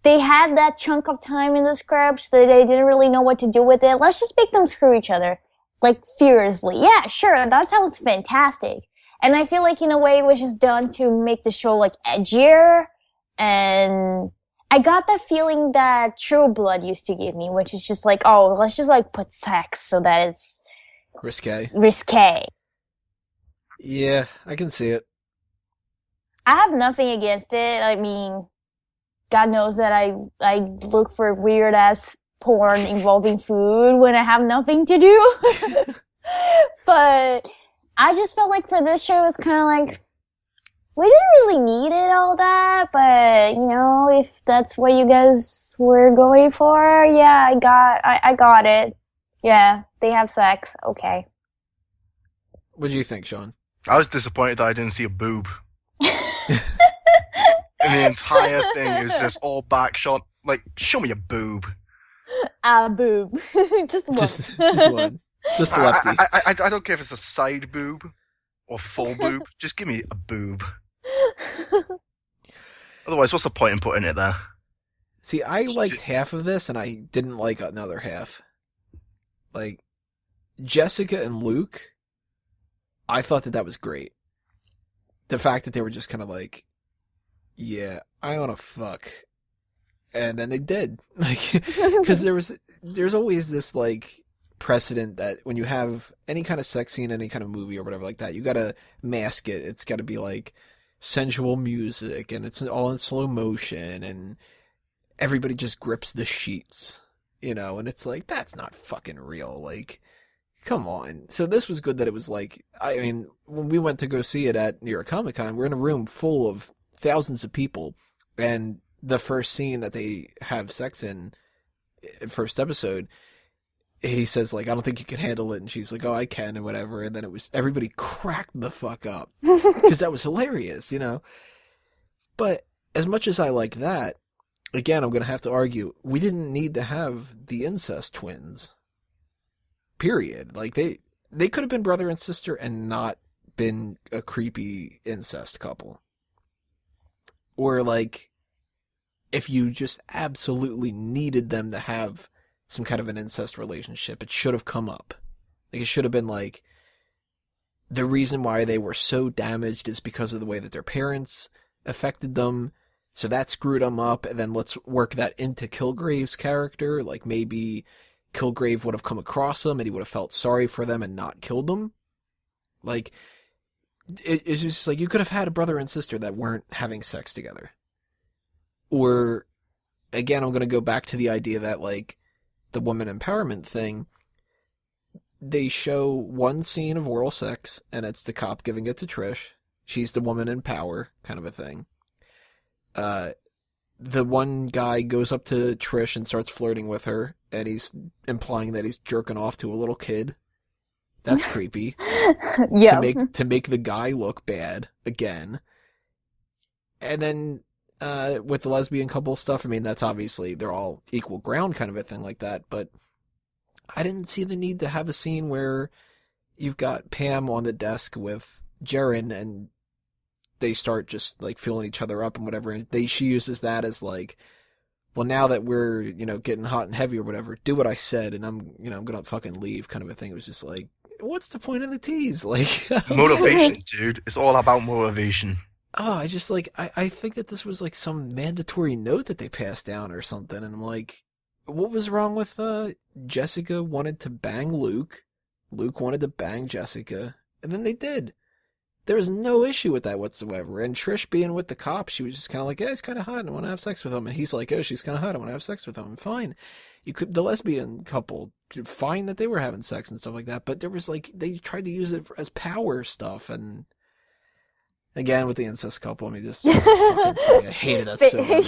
they had that chunk of time in the script that they didn't really know what to do with it. Let's just make them screw each other, like, furiously. Yeah, sure, that sounds fantastic. And I feel like in a way it was just done to make the show, like, edgier. And I got the feeling that True Blood used to give me, which is just like, oh, let's just, like, put sex so that it's risque. Yeah, I can see it. I have nothing against it. I mean, God knows that I look for weird ass porn involving food when I have nothing to do. But I just felt like for this show, it's kind of like, we didn't really need it all that, but, you know, if that's what you guys were going for, yeah, I got it. Yeah, they have sex. Okay. What do you think, Sean? I was disappointed that I didn't see a boob. And the entire thing is just all back shot. Like, show me a boob. Boob. Just one. Just one. Just lefty. I don't care if it's a side boob or full boob. Just give me a boob. Otherwise, what's the point in putting it there? See, I liked half of this, and I didn't like another half. Like, Jessica and Luke, I thought that was great. The fact that they were just kind of like, yeah, I want to fuck. And then they did. Like, because there's always this, like, precedent that when you have any kind of sex scene, any kind of movie or whatever like that, you gotta mask it. It's gotta be, like, sensual music, and it's all in slow motion, and everybody just grips the sheets, and it's like, that's not fucking real. Like, come on. So this was good that it was like, I mean, when we went to go see it at New York Comic Con, we're in a room full of thousands of people, and the first scene that they have sex in, first episode, he says, like, I don't think you can handle it, and she's like, oh, I can, and whatever, and then everybody cracked the fuck up, because that was hilarious, But as much as I like that, again, I'm going to have to argue, we didn't need to have the incest twins. Period. Like, they could have been brother and sister and not been a creepy incest couple. Or, like, if you just absolutely needed them to have some kind of an incest relationship, it should have come up. Like, it should have been like, the reason why they were so damaged is because of the way that their parents affected them, so that screwed them up, and then let's work that into Kilgrave's character. Like, maybe Kilgrave would have come across them, and he would have felt sorry for them and not killed them. Like, it's just like, you could have had a brother and sister that weren't having sex together. Or, again, I'm going to go back to the idea that, like, the woman empowerment thing, they show one scene of oral sex, and it's the cop giving it to Trish. She's the woman in power, kind of a thing. The one guy goes up to Trish and starts flirting with her, and he's implying that he's jerking off to a little kid. That's creepy. Yeah. To make the guy look bad, again. And then, with the lesbian couple stuff, I mean, that's obviously, they're all equal ground kind of a thing like that, but I didn't see the need to have a scene where you've got Pam on the desk with Jaren, and they start just, like, filling each other up and whatever, and she uses that as, like, well, now that we're, getting hot and heavy or whatever, do what I said, and I'm gonna fucking leave, kind of a thing. It was just like, what's the point of the tease? Like, motivation, dude. It's all about motivation. Oh, I just, like, I think that this was, like, some mandatory note that they passed down or something, and I'm like, what was wrong with, Jessica wanted to bang Luke wanted to bang Jessica, and then they did. There was no issue with that whatsoever, and Trish being with the cop, she was just kind of like, yeah, he's kind of hot, I want to have sex with him, and he's like, oh, she's kind of hot, I want to have sex with him, fine. The lesbian couple, fine that they were having sex and stuff like that, but there was, like, they tried to use it as power stuff, and again, with the incest couple, I mean, just fucking I hated that so much.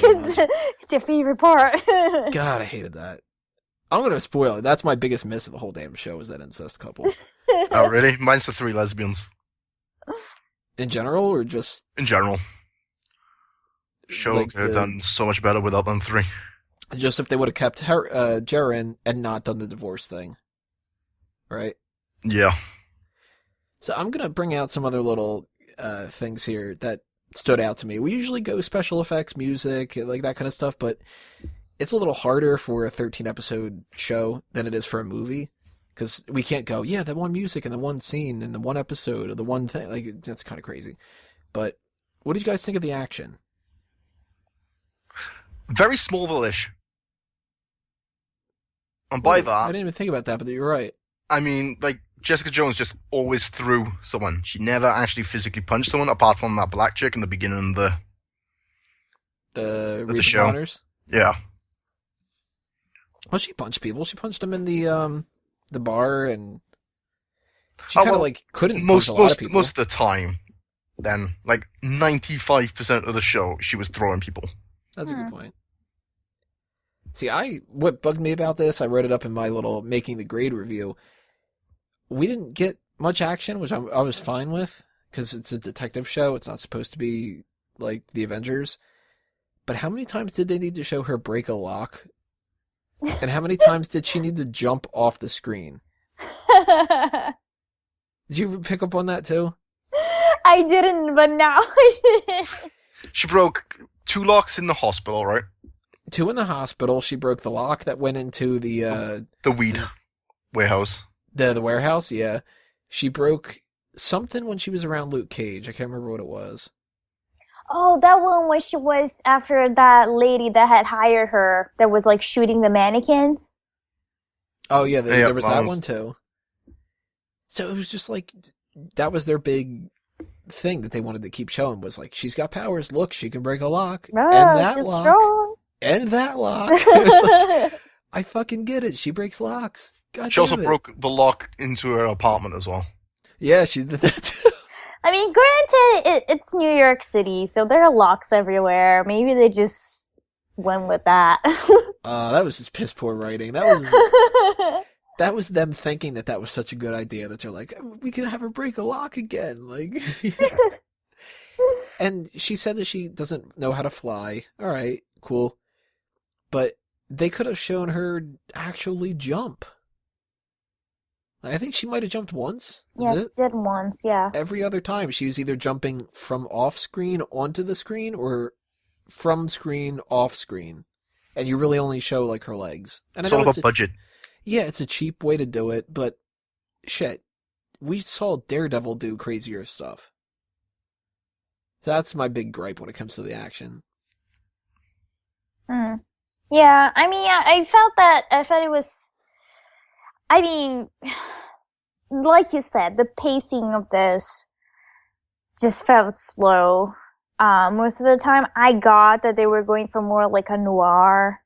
It's your favorite part. God, I hated that. I'm going to spoil it. That's my biggest miss of the whole damn show, was that incest couple. Oh, really? Mine's the 3 lesbians. In general, or just... In general. Show like could have done so much better without them 3. Just if they would have kept Jaren and not done the divorce thing. Right? Yeah. So I'm going to bring out some other little things here that stood out to me. We usually go special effects, music, like that kind of stuff, but it's a little harder for a 13-episode show than it is for a movie, because we can't go, yeah, the one music and the one scene and the one episode or the one thing. Like, that's kind of crazy. But what did you guys think of the action? Very Smallville-ish. And by that... I didn't even think about that, but you're right. I mean, like, Jessica Jones just always threw someone. She never actually physically punched someone, apart from that black chick in the beginning of the show. Honors? Yeah. Well, she punched people. She punched them in the bar, and she kind of couldn't punch a lot of people. Most of the time, then, like 95% of the show, she was throwing people. That's a good point. See, what bugged me about this, I wrote it up in my little Making the Grade review. We didn't get much action, which I was fine with, because it's a detective show. It's not supposed to be like the Avengers. But how many times did they need to show her break a lock? And how many times did she need to jump off the screen? Did you pick up on that too? I didn't, but now I did. She broke 2 locks in the hospital, right? 2 in the hospital. She broke the lock that went into the weed warehouse. The warehouse, yeah. She broke something when she was around Luke Cage. I can't remember what it was. Oh, that one where she was after that lady that had hired her that was like shooting the mannequins. Oh yeah, Yeah, there was that one too. So it was just like that was their big thing that they wanted to keep showing was like she's got powers. Look, she can break a lock and Oh, that she's lock strong. and that lock. It was like, I fucking get it. She breaks locks. God She also damn it. broke the lock into her apartment as well. Yeah, she did that too. I mean, granted, it's New York City, so there are locks everywhere. Maybe they just went with that. That was just piss poor writing. That was them thinking that was such a good idea that they're like, we can have her break a lock again. Like, and she said that she doesn't know how to fly. All right, cool. But they could have shown her actually jump. I think she might have jumped once. Yeah, Is she it? did once, yeah. Every other time she was either jumping from off screen onto the screen or from screen off screen. And you really only show like her legs. And It's I all know about budget. yeah, it's a cheap way to do it, but shit, we saw Daredevil do crazier stuff. That's my big gripe when it comes to the action. Hmm. Yeah, I mean, I felt it was, I mean, like you said, the pacing of this just felt slow. Most of the time, I got that they were going for more like a noir,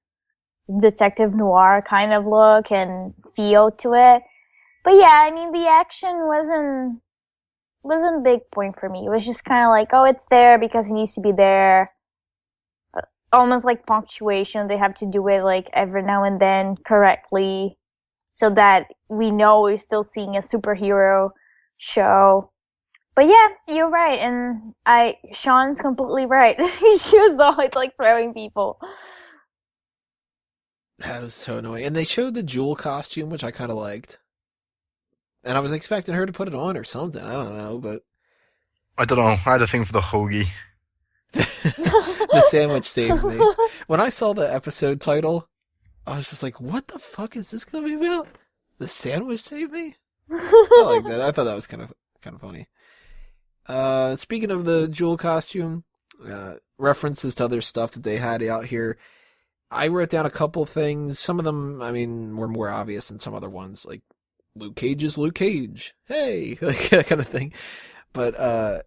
detective noir kind of look and feel to it. But yeah, I mean, the action wasn't a big point for me. It was just kind of like, oh, it's there because it needs to be there. Almost like punctuation. They have to do it like every now and then correctly so that we know we're still seeing a superhero show. But yeah, you're right, and Sean's completely right. She was always like throwing people. That was so annoying. And they showed the Jewel costume, which I kind of liked. And I was expecting her to put it on or something. I don't know, but I don't know. I had a thing for the hoagie. the sandwich saved me. When I saw the episode title, I was just like, what the fuck is this going to be about? The sandwich saved me? I like that. I thought that was kind of funny. Speaking of the Jewel costume, references to other stuff that they had out here, I wrote down a couple things. Some of them, I mean, were more obvious than some other ones, like Luke Cage is Luke Cage. Hey, like that kind of thing. But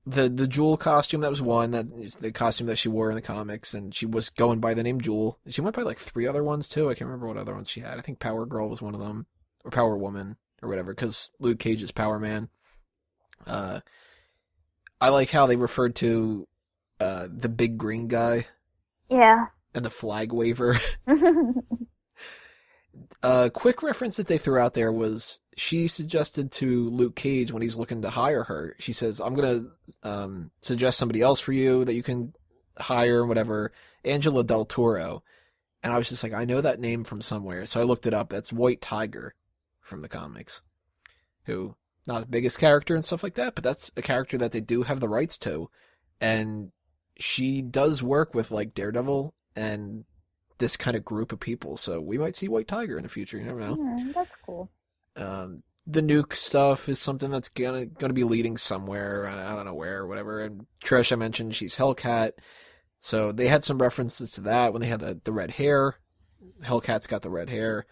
the Jewel costume, that was one, that is the costume that she wore in the comics, and she was going by the name Jewel. She went by like 3 other ones too. I can't remember what other ones she had. I think Power Girl was one of them, or Power Woman, or whatever, because Luke Cage is Power Man. I like how they referred to the big green guy. Yeah. And the flag waver. Quick reference that they threw out there was she suggested to Luke Cage when he's looking to hire her, she says, I'm going to suggest somebody else for you that you can hire, whatever, Angela Del Toro. And I was just like, I know that name from somewhere. So I looked it up. That's White Tiger from the comics, who, not the biggest character and stuff like that, but that's a character that they do have the rights to. And she does work with, like, Daredevil and this kind of group of people, so we might see White Tiger in the future. You never know. That's cool. The nuke stuff is something that's gonna be leading somewhere. I don't know where, or whatever. And Trish, I mentioned she's Hellcat, so they had some references to that when they had the red hair. Hellcat's got the red hair.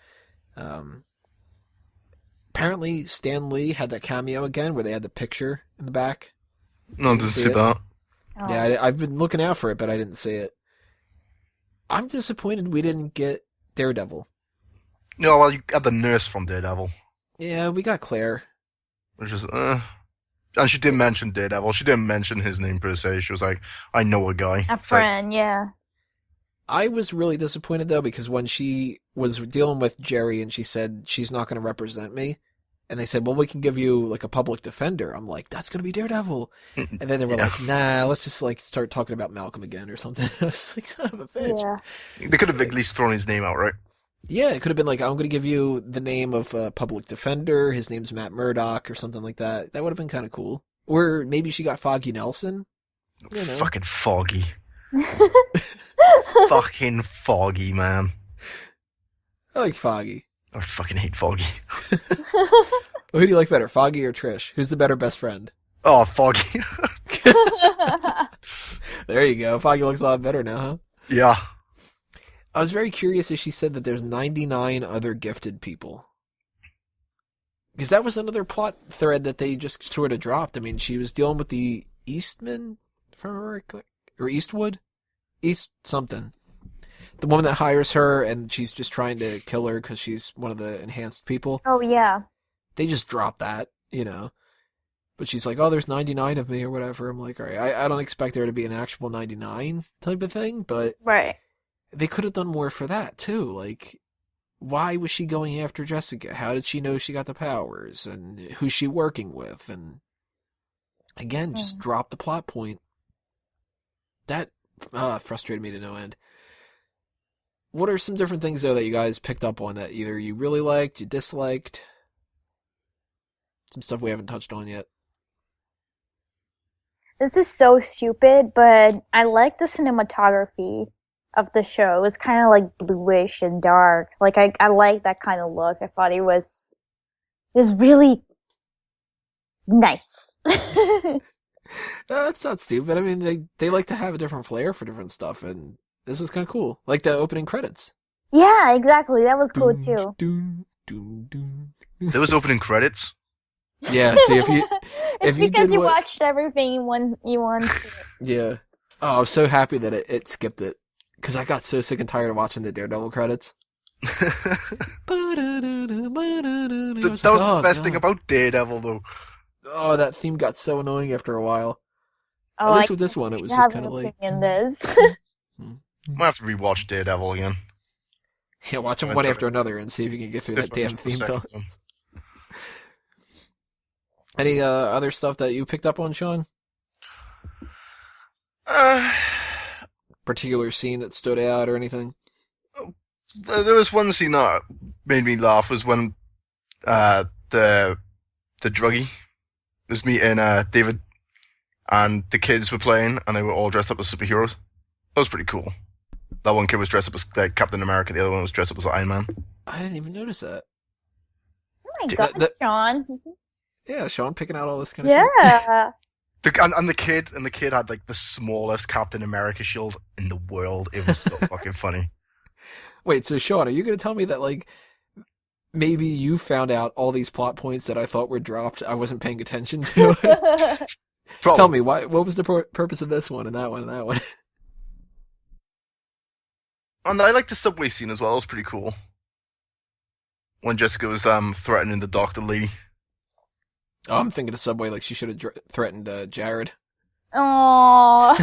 Apparently, Stan Lee had that cameo again where they had the picture in the back. No, didn't see that. Oh. Yeah, I've been looking out for it, but I didn't see it. I'm disappointed we didn't get Daredevil. No, well, you got the nurse from Daredevil. Yeah, we got Claire. Which is, and she did mention Daredevil. She didn't mention his name per se. She was like, I know a guy. A friend, yeah. I was really disappointed, though, because when she was dealing with Jerry and she said she's not going to represent me, and they said, well, we can give you, like, a public defender. I'm like, that's going to be Daredevil. And then they were like, nah, let's just, like, start talking about Malcolm again or something. I was like, son of a bitch. Yeah. They could have at least thrown his name out, right? Yeah, it could have been like, I'm going to give you the name of a public defender. His name's Matt Murdock or something like that. That would have been kind of cool. Or maybe she got Foggy Nelson. You know. Fucking Foggy. Fucking Foggy, man. I like Foggy. I fucking hate Foggy. Well, who do you like better, Foggy or Trish? Who's the better best friend? Oh, Foggy. There you go. Foggy looks a lot better now, huh? Yeah. I was very curious as she said that there's 99 other gifted people. Because that was another plot thread that they just sort of dropped. I mean, she was dealing with the Eastman, if I remember correctly, or Eastwood? East something. The woman that hires her, and she's just trying to kill her because she's one of the enhanced people. Oh, yeah. They just dropped that, you know. But she's like, oh, there's 99 of me or whatever. I'm like, all right, I don't expect there to be an actual 99 type of thing, but Right. they could have done more for that, too. Like, why was she going after Jessica? How did she know she got the powers? And who's she working with? And again, just drop the plot point. That frustrated me to no end. What are some different things, though, that you guys picked up on that either you really liked, you disliked? Some stuff we haven't touched on yet. This is so stupid, but I like the cinematography of the show. It was kind of like bluish and dark. Like I like that kind of look. I thought it was really nice. That's not stupid. I mean, they like to have a different flair for different stuff, and this was kind of cool. Like the opening credits. Yeah, exactly. That was cool too. There was opening credits. Yeah, see if you It's if you because did you what, watched everything you want to. yeah. Oh, I was so happy that it skipped it because I got so sick and tired of watching the Daredevil credits. That was the best thing about Daredevil, though. Oh, that theme got so annoying after a while. Oh, At least with this one, it was just kind of like, in this. Might have to rewatch Daredevil again. yeah, watch them one after another and see if you can get through that damn theme song. Any other stuff that you picked up on, Sean? Particular scene that stood out or anything? There was one scene that made me laugh. Was when the druggie was meeting David, and the kids were playing, and they were all dressed up as superheroes. That was pretty cool. That one kid was dressed up as Captain America. The other one was dressed up as Iron Man. I didn't even notice that. Oh my god, Sean. Yeah, Sean picking out all this kind of shit. Yeah. And the kid had like the smallest Captain America shield in the world. It was so fucking funny. Wait, so Sean, are you going to tell me that, like, maybe you found out all these plot points that I thought were dropped, I wasn't paying attention to? Tell me, what was the purpose of this one and that one and that one? And I liked the subway scene as well. It was pretty cool. When Jessica was threatening the doctor lady. Oh, I'm thinking of Subway like she should have threatened Jared. Aww.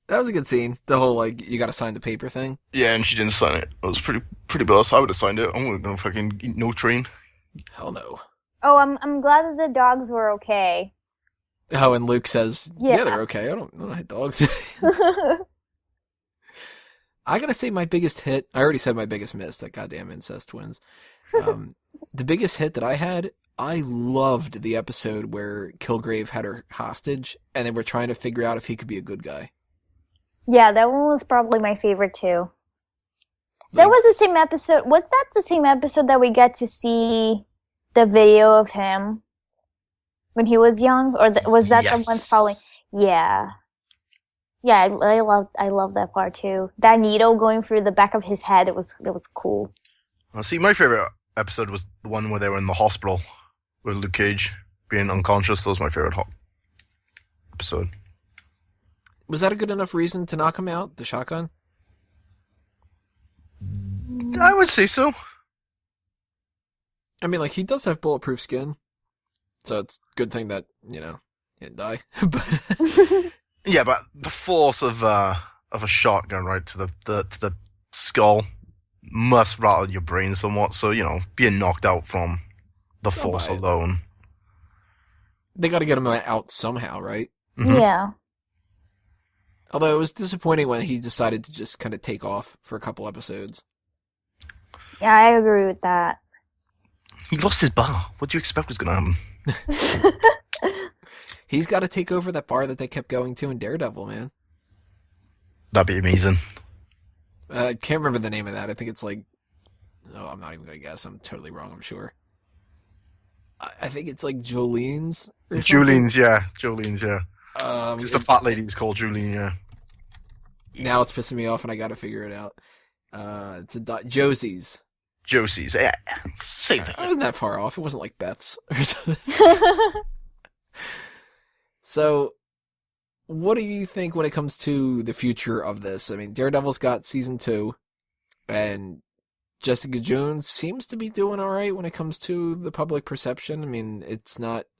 That was a good scene. The whole, like, you gotta sign the paper thing. Yeah, and she didn't sign it. It was pretty boss. I would have signed it. I'm gonna fucking eat no train. Hell no. Oh, I'm glad that the dogs were okay. Oh, and Luke says, Yeah. yeah they're okay. I don't hate dogs. I gotta say my biggest hit, I already said my biggest miss, that goddamn incest twins. The biggest hit that I had, I loved the episode where Kilgrave had her hostage, and they were trying to figure out if he could be a good guy. Yeah, that one was probably my favorite too. That was the same episode. Was that the same episode that we get to see the video of him when he was young, or was that the one following? Yeah, yeah. I love that part too. That needle going through the back of his head. It was cool. See, my favorite episode was the one where they were in the hospital with Luke Cage being unconscious. That was my favorite episode. Was that a good enough reason to knock him out, the shotgun? I would say so. I mean, like, he does have bulletproof skin, so it's a good thing that, you know, he didn't die. But yeah, but the force of a shotgun right to the skull must rattle your brain somewhat. So, you know, being knocked out from the force alone. They got to get him out somehow, right? Mm-hmm. Yeah. Although it was disappointing when he decided to just kind of take off for a couple episodes. Yeah, I agree with that. He lost his bar. What do you expect was going to happen? He's got to take over that bar that they kept going to in Daredevil, man. That'd be amazing. I can't remember the name of that. I think it's like, oh, I'm not even gonna guess. I'm totally wrong. I'm sure. I think it's like Jolene's or something. Jolene's, yeah. Um, It's the it, fat lady is called Jolene, yeah. Now it's pissing me off, and I got to figure it out. It's Josie's. Josie's, yeah. Same It thing. wasn't that far off. It wasn't like Beth's or something. So, what do you think when it comes to the future of this? I mean, Daredevil's got season 2, and Jessica Jones seems to be doing all right when it comes to the public perception. I mean,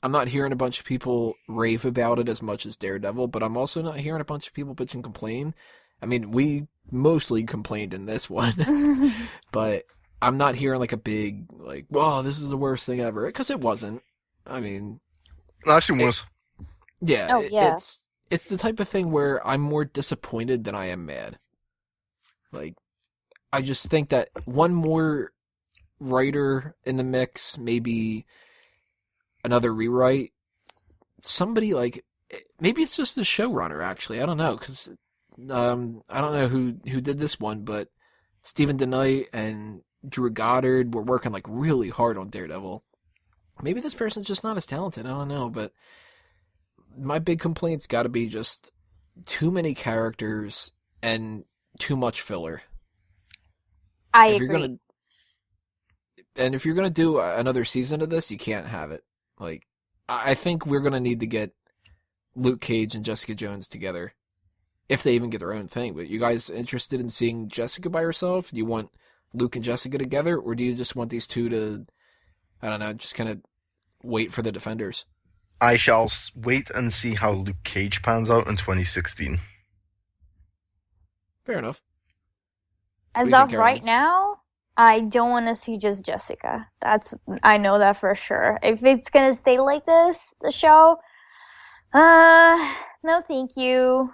I'm not hearing a bunch of people rave about it as much as Daredevil, but I'm also not hearing a bunch of people bitch and complain. I mean, we mostly complained in this one, but I'm not hearing like a big, like, "Whoa, this is the worst thing ever," because it wasn't. I mean, No, I've seen worse. yeah, Oh, yeah. it's the type of thing where I'm more disappointed than I am mad. Like, I just think that one more writer in the mix, maybe another rewrite, somebody like, maybe it's just the showrunner. Actually, I don't know, because I don't know who did this one, but Stephen DeKnight and Drew Goddard were working like really hard on Daredevil. Maybe this person's just not as talented. I don't know, but my big complaint's got to be just too many characters and too much filler. I If you're agree. if you're gonna do another season of this, you can't have it. Like, I think we're gonna need to get Luke Cage and Jessica Jones together, if they even get their own thing. But you guys interested in seeing Jessica by herself? Do you want Luke and Jessica together, or do you just want these two to, I don't know, just kind of wait for the Defenders? I shall wait and see how Luke Cage pans out in 2016. Fair enough. As do you think, of right Caroline? now, I don't want to see just Jessica. I know that for sure. If it's gonna stay like this, the show, no, thank you.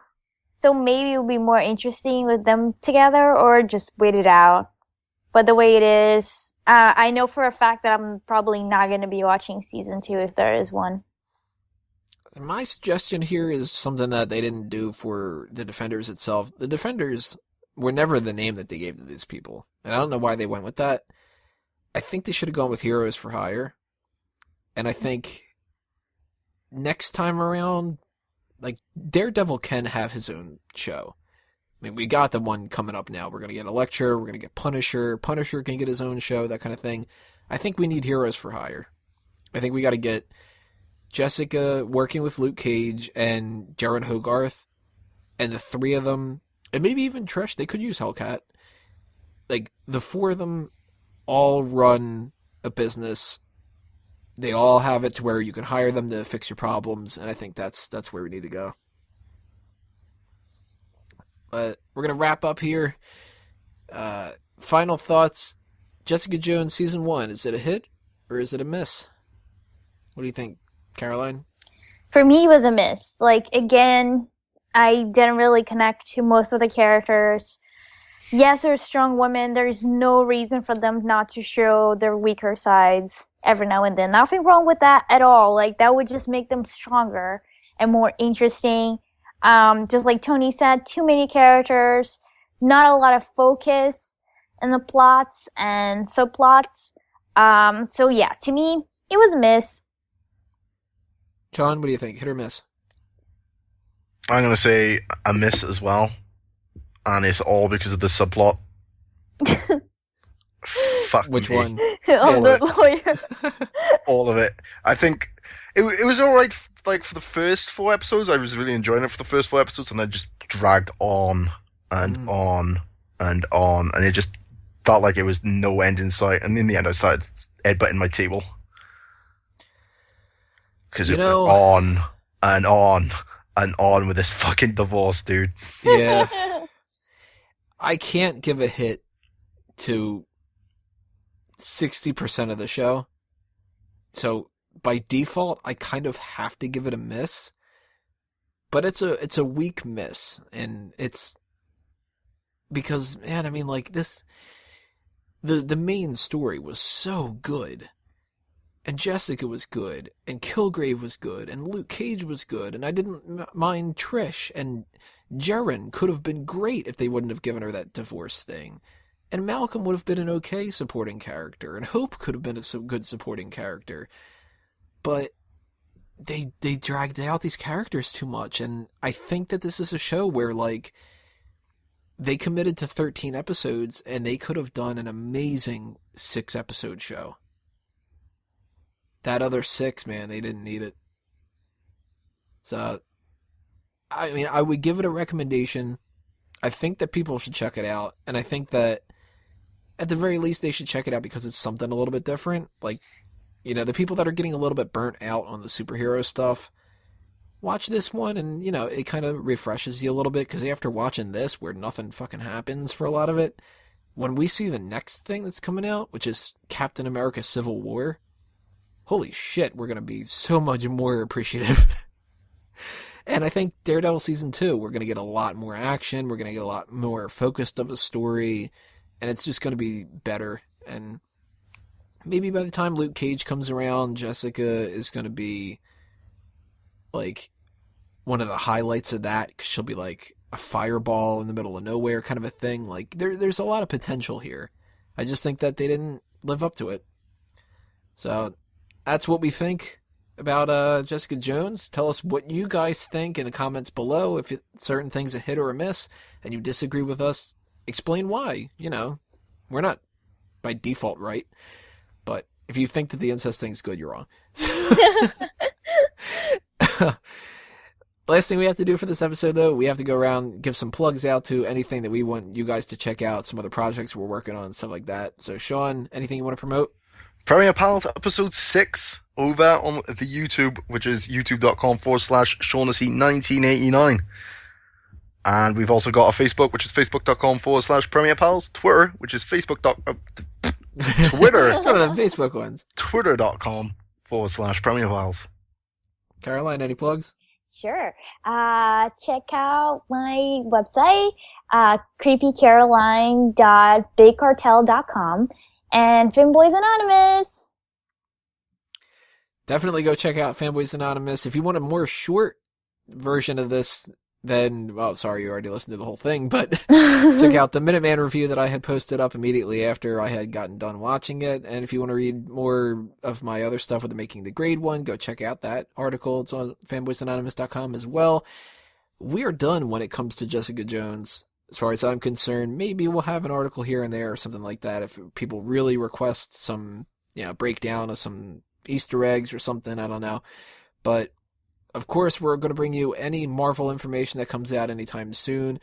So maybe it'll be more interesting with them together, or just wait it out. But the way it is, I know for a fact that I'm probably not gonna be watching season 2 if there is one. My suggestion here is something that they didn't do for the Defenders itself. The Defenders were never the name that they gave to these people, and I don't know why they went with that. I think they should have gone with Heroes for Hire, and I think next time around, like, Daredevil can have his own show. I mean, we got the one coming up now. We're gonna get Elektra, we're gonna get Punisher. Punisher can get his own show, that kind of thing. I think we need Heroes for Hire. I think we got to get Jessica working with Luke Cage and Darren Hogarth, and the three of them, and maybe even Trish. They could use Hellcat. Like, the four of them all run a business. They all have it to where you can hire them to fix your problems, and I think that's where we need to go. But we're gonna wrap up here. Final thoughts. Jessica Jones season 1. Is it a hit or is it a miss? What do you think, Caroline? For me, it was a miss. Like, again, I didn't really connect to most of the characters. Yes, they're strong women. There's no reason for them not to show their weaker sides every now and then. Nothing wrong with that at all. Like, that would just make them stronger and more interesting. Just like Tony said, too many characters, not a lot of focus in the plots and subplots. So yeah, to me, it was a miss. John, what do you think? Hit or miss? I'm going to say a miss as well. And it's all because of the subplot. Fuck Which me. one? Oh, of the lawyer. All of it. I think it was alright, like, for the first 4 episodes. I was really enjoying it for the first 4 episodes, and I just dragged on and on and on, and it just felt like it was no end in sight. And in the end, I started headbutting my table. Because it went on and on and on with this fucking divorce, dude. Yeah. I can't give a hit to 60% of the show. So by default, I kind of have to give it a miss. But it's a weak miss, and it's because, man, I mean, like, this the main story was so good. and Jessica was good, and Kilgrave was good, and Luke Cage was good, and I didn't mind Trish, and Jaren could have been great if they wouldn't have given her that divorce thing. And Malcolm would have been an okay supporting character, and Hope could have been a good supporting character. But they dragged out these characters too much, and I think that this is a show where, like, they committed to 13 episodes, and they could have done an amazing 6-episode show. That other 6, man, they didn't need it. So, I mean, I would give it a recommendation. I think that people should check it out, and I think that at the very least they should check it out because it's something a little bit different. Like, you know, the people that are getting a little bit burnt out on the superhero stuff, watch this one, and, you know, it kind of refreshes you a little bit, because after watching this, where nothing fucking happens for a lot of it, when we see the next thing that's coming out, which is Captain America Civil War, holy shit, we're going to be so much more appreciative. And I think Daredevil Season 2, we're going to get a lot more action, we're going to get a lot more focused of a story, and it's just going to be better. And maybe by the time Luke Cage comes around, Jessica is going to be, like, one of the highlights of that, because she'll be like a fireball in the middle of nowhere kind of a thing. Like, there's a lot of potential here. I just think that they didn't live up to it. So, that's what we think about Jessica Jones. Tell us what you guys think in the comments below. If certain things a hit or a miss, and you disagree with us, explain why. You know, we're not by default right, but if you think that the incest thing's good, you're wrong. Last thing we have to do for this episode, though, we have to go around, give some plugs out to anything that we want you guys to check out, some other projects we're working on, stuff like that. So, Sean, anything you want to promote? Premier Pals episode 6 over on the YouTube, which is youtube.com/Shaughnessy1989. And we've also got a Facebook, which is facebook.com/Premier Pals. Twitter, which is Twitter. It's one of the Facebook ones. Twitter.com/Premier Pals. Caroline, any plugs? Sure. Check out my website, creepycaroline.bigcartel.com, and Fanboys Anonymous. Definitely go check out Fanboys Anonymous. If you want a more short version of this, then, well, sorry, you already listened to the whole thing, but check out the Minuteman review that I had posted up immediately after I had gotten done watching it. And if you want to read more of my other stuff with the Making the Grade one, go check out that article. It's on fanboysanonymous.com as well. We are done when it comes to Jessica Jones. As far as I'm concerned, maybe we'll have an article here and there or something like that if people really request some, you know, breakdown of some Easter eggs or something. I don't know. But of course, we're going to bring you any Marvel information that comes out anytime soon.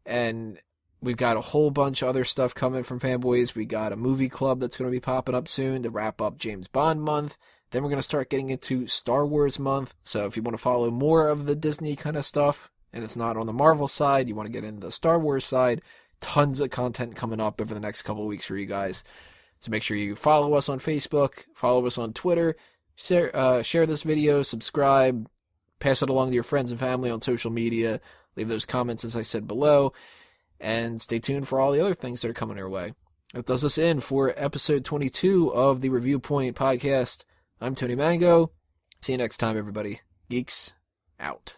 And we've got a whole bunch of other stuff coming from Fanboys. We got a movie club that's going to be popping up soon to wrap up James Bond month. Then we're going to start getting into Star Wars month. So if you want to follow more of the Disney kind of stuff, and it's not on the Marvel side, you want to get into the Star Wars side, tons of content coming up over the next couple of weeks for you guys. So make sure you follow us on Facebook, follow us on Twitter, share this video, subscribe, pass it along to your friends and family on social media, leave those comments as I said below, and stay tuned for all the other things that are coming our way. That does us in for episode 22 of the Reviewpoint podcast. I'm Tony Mango. See you next time, everybody. Geeks out.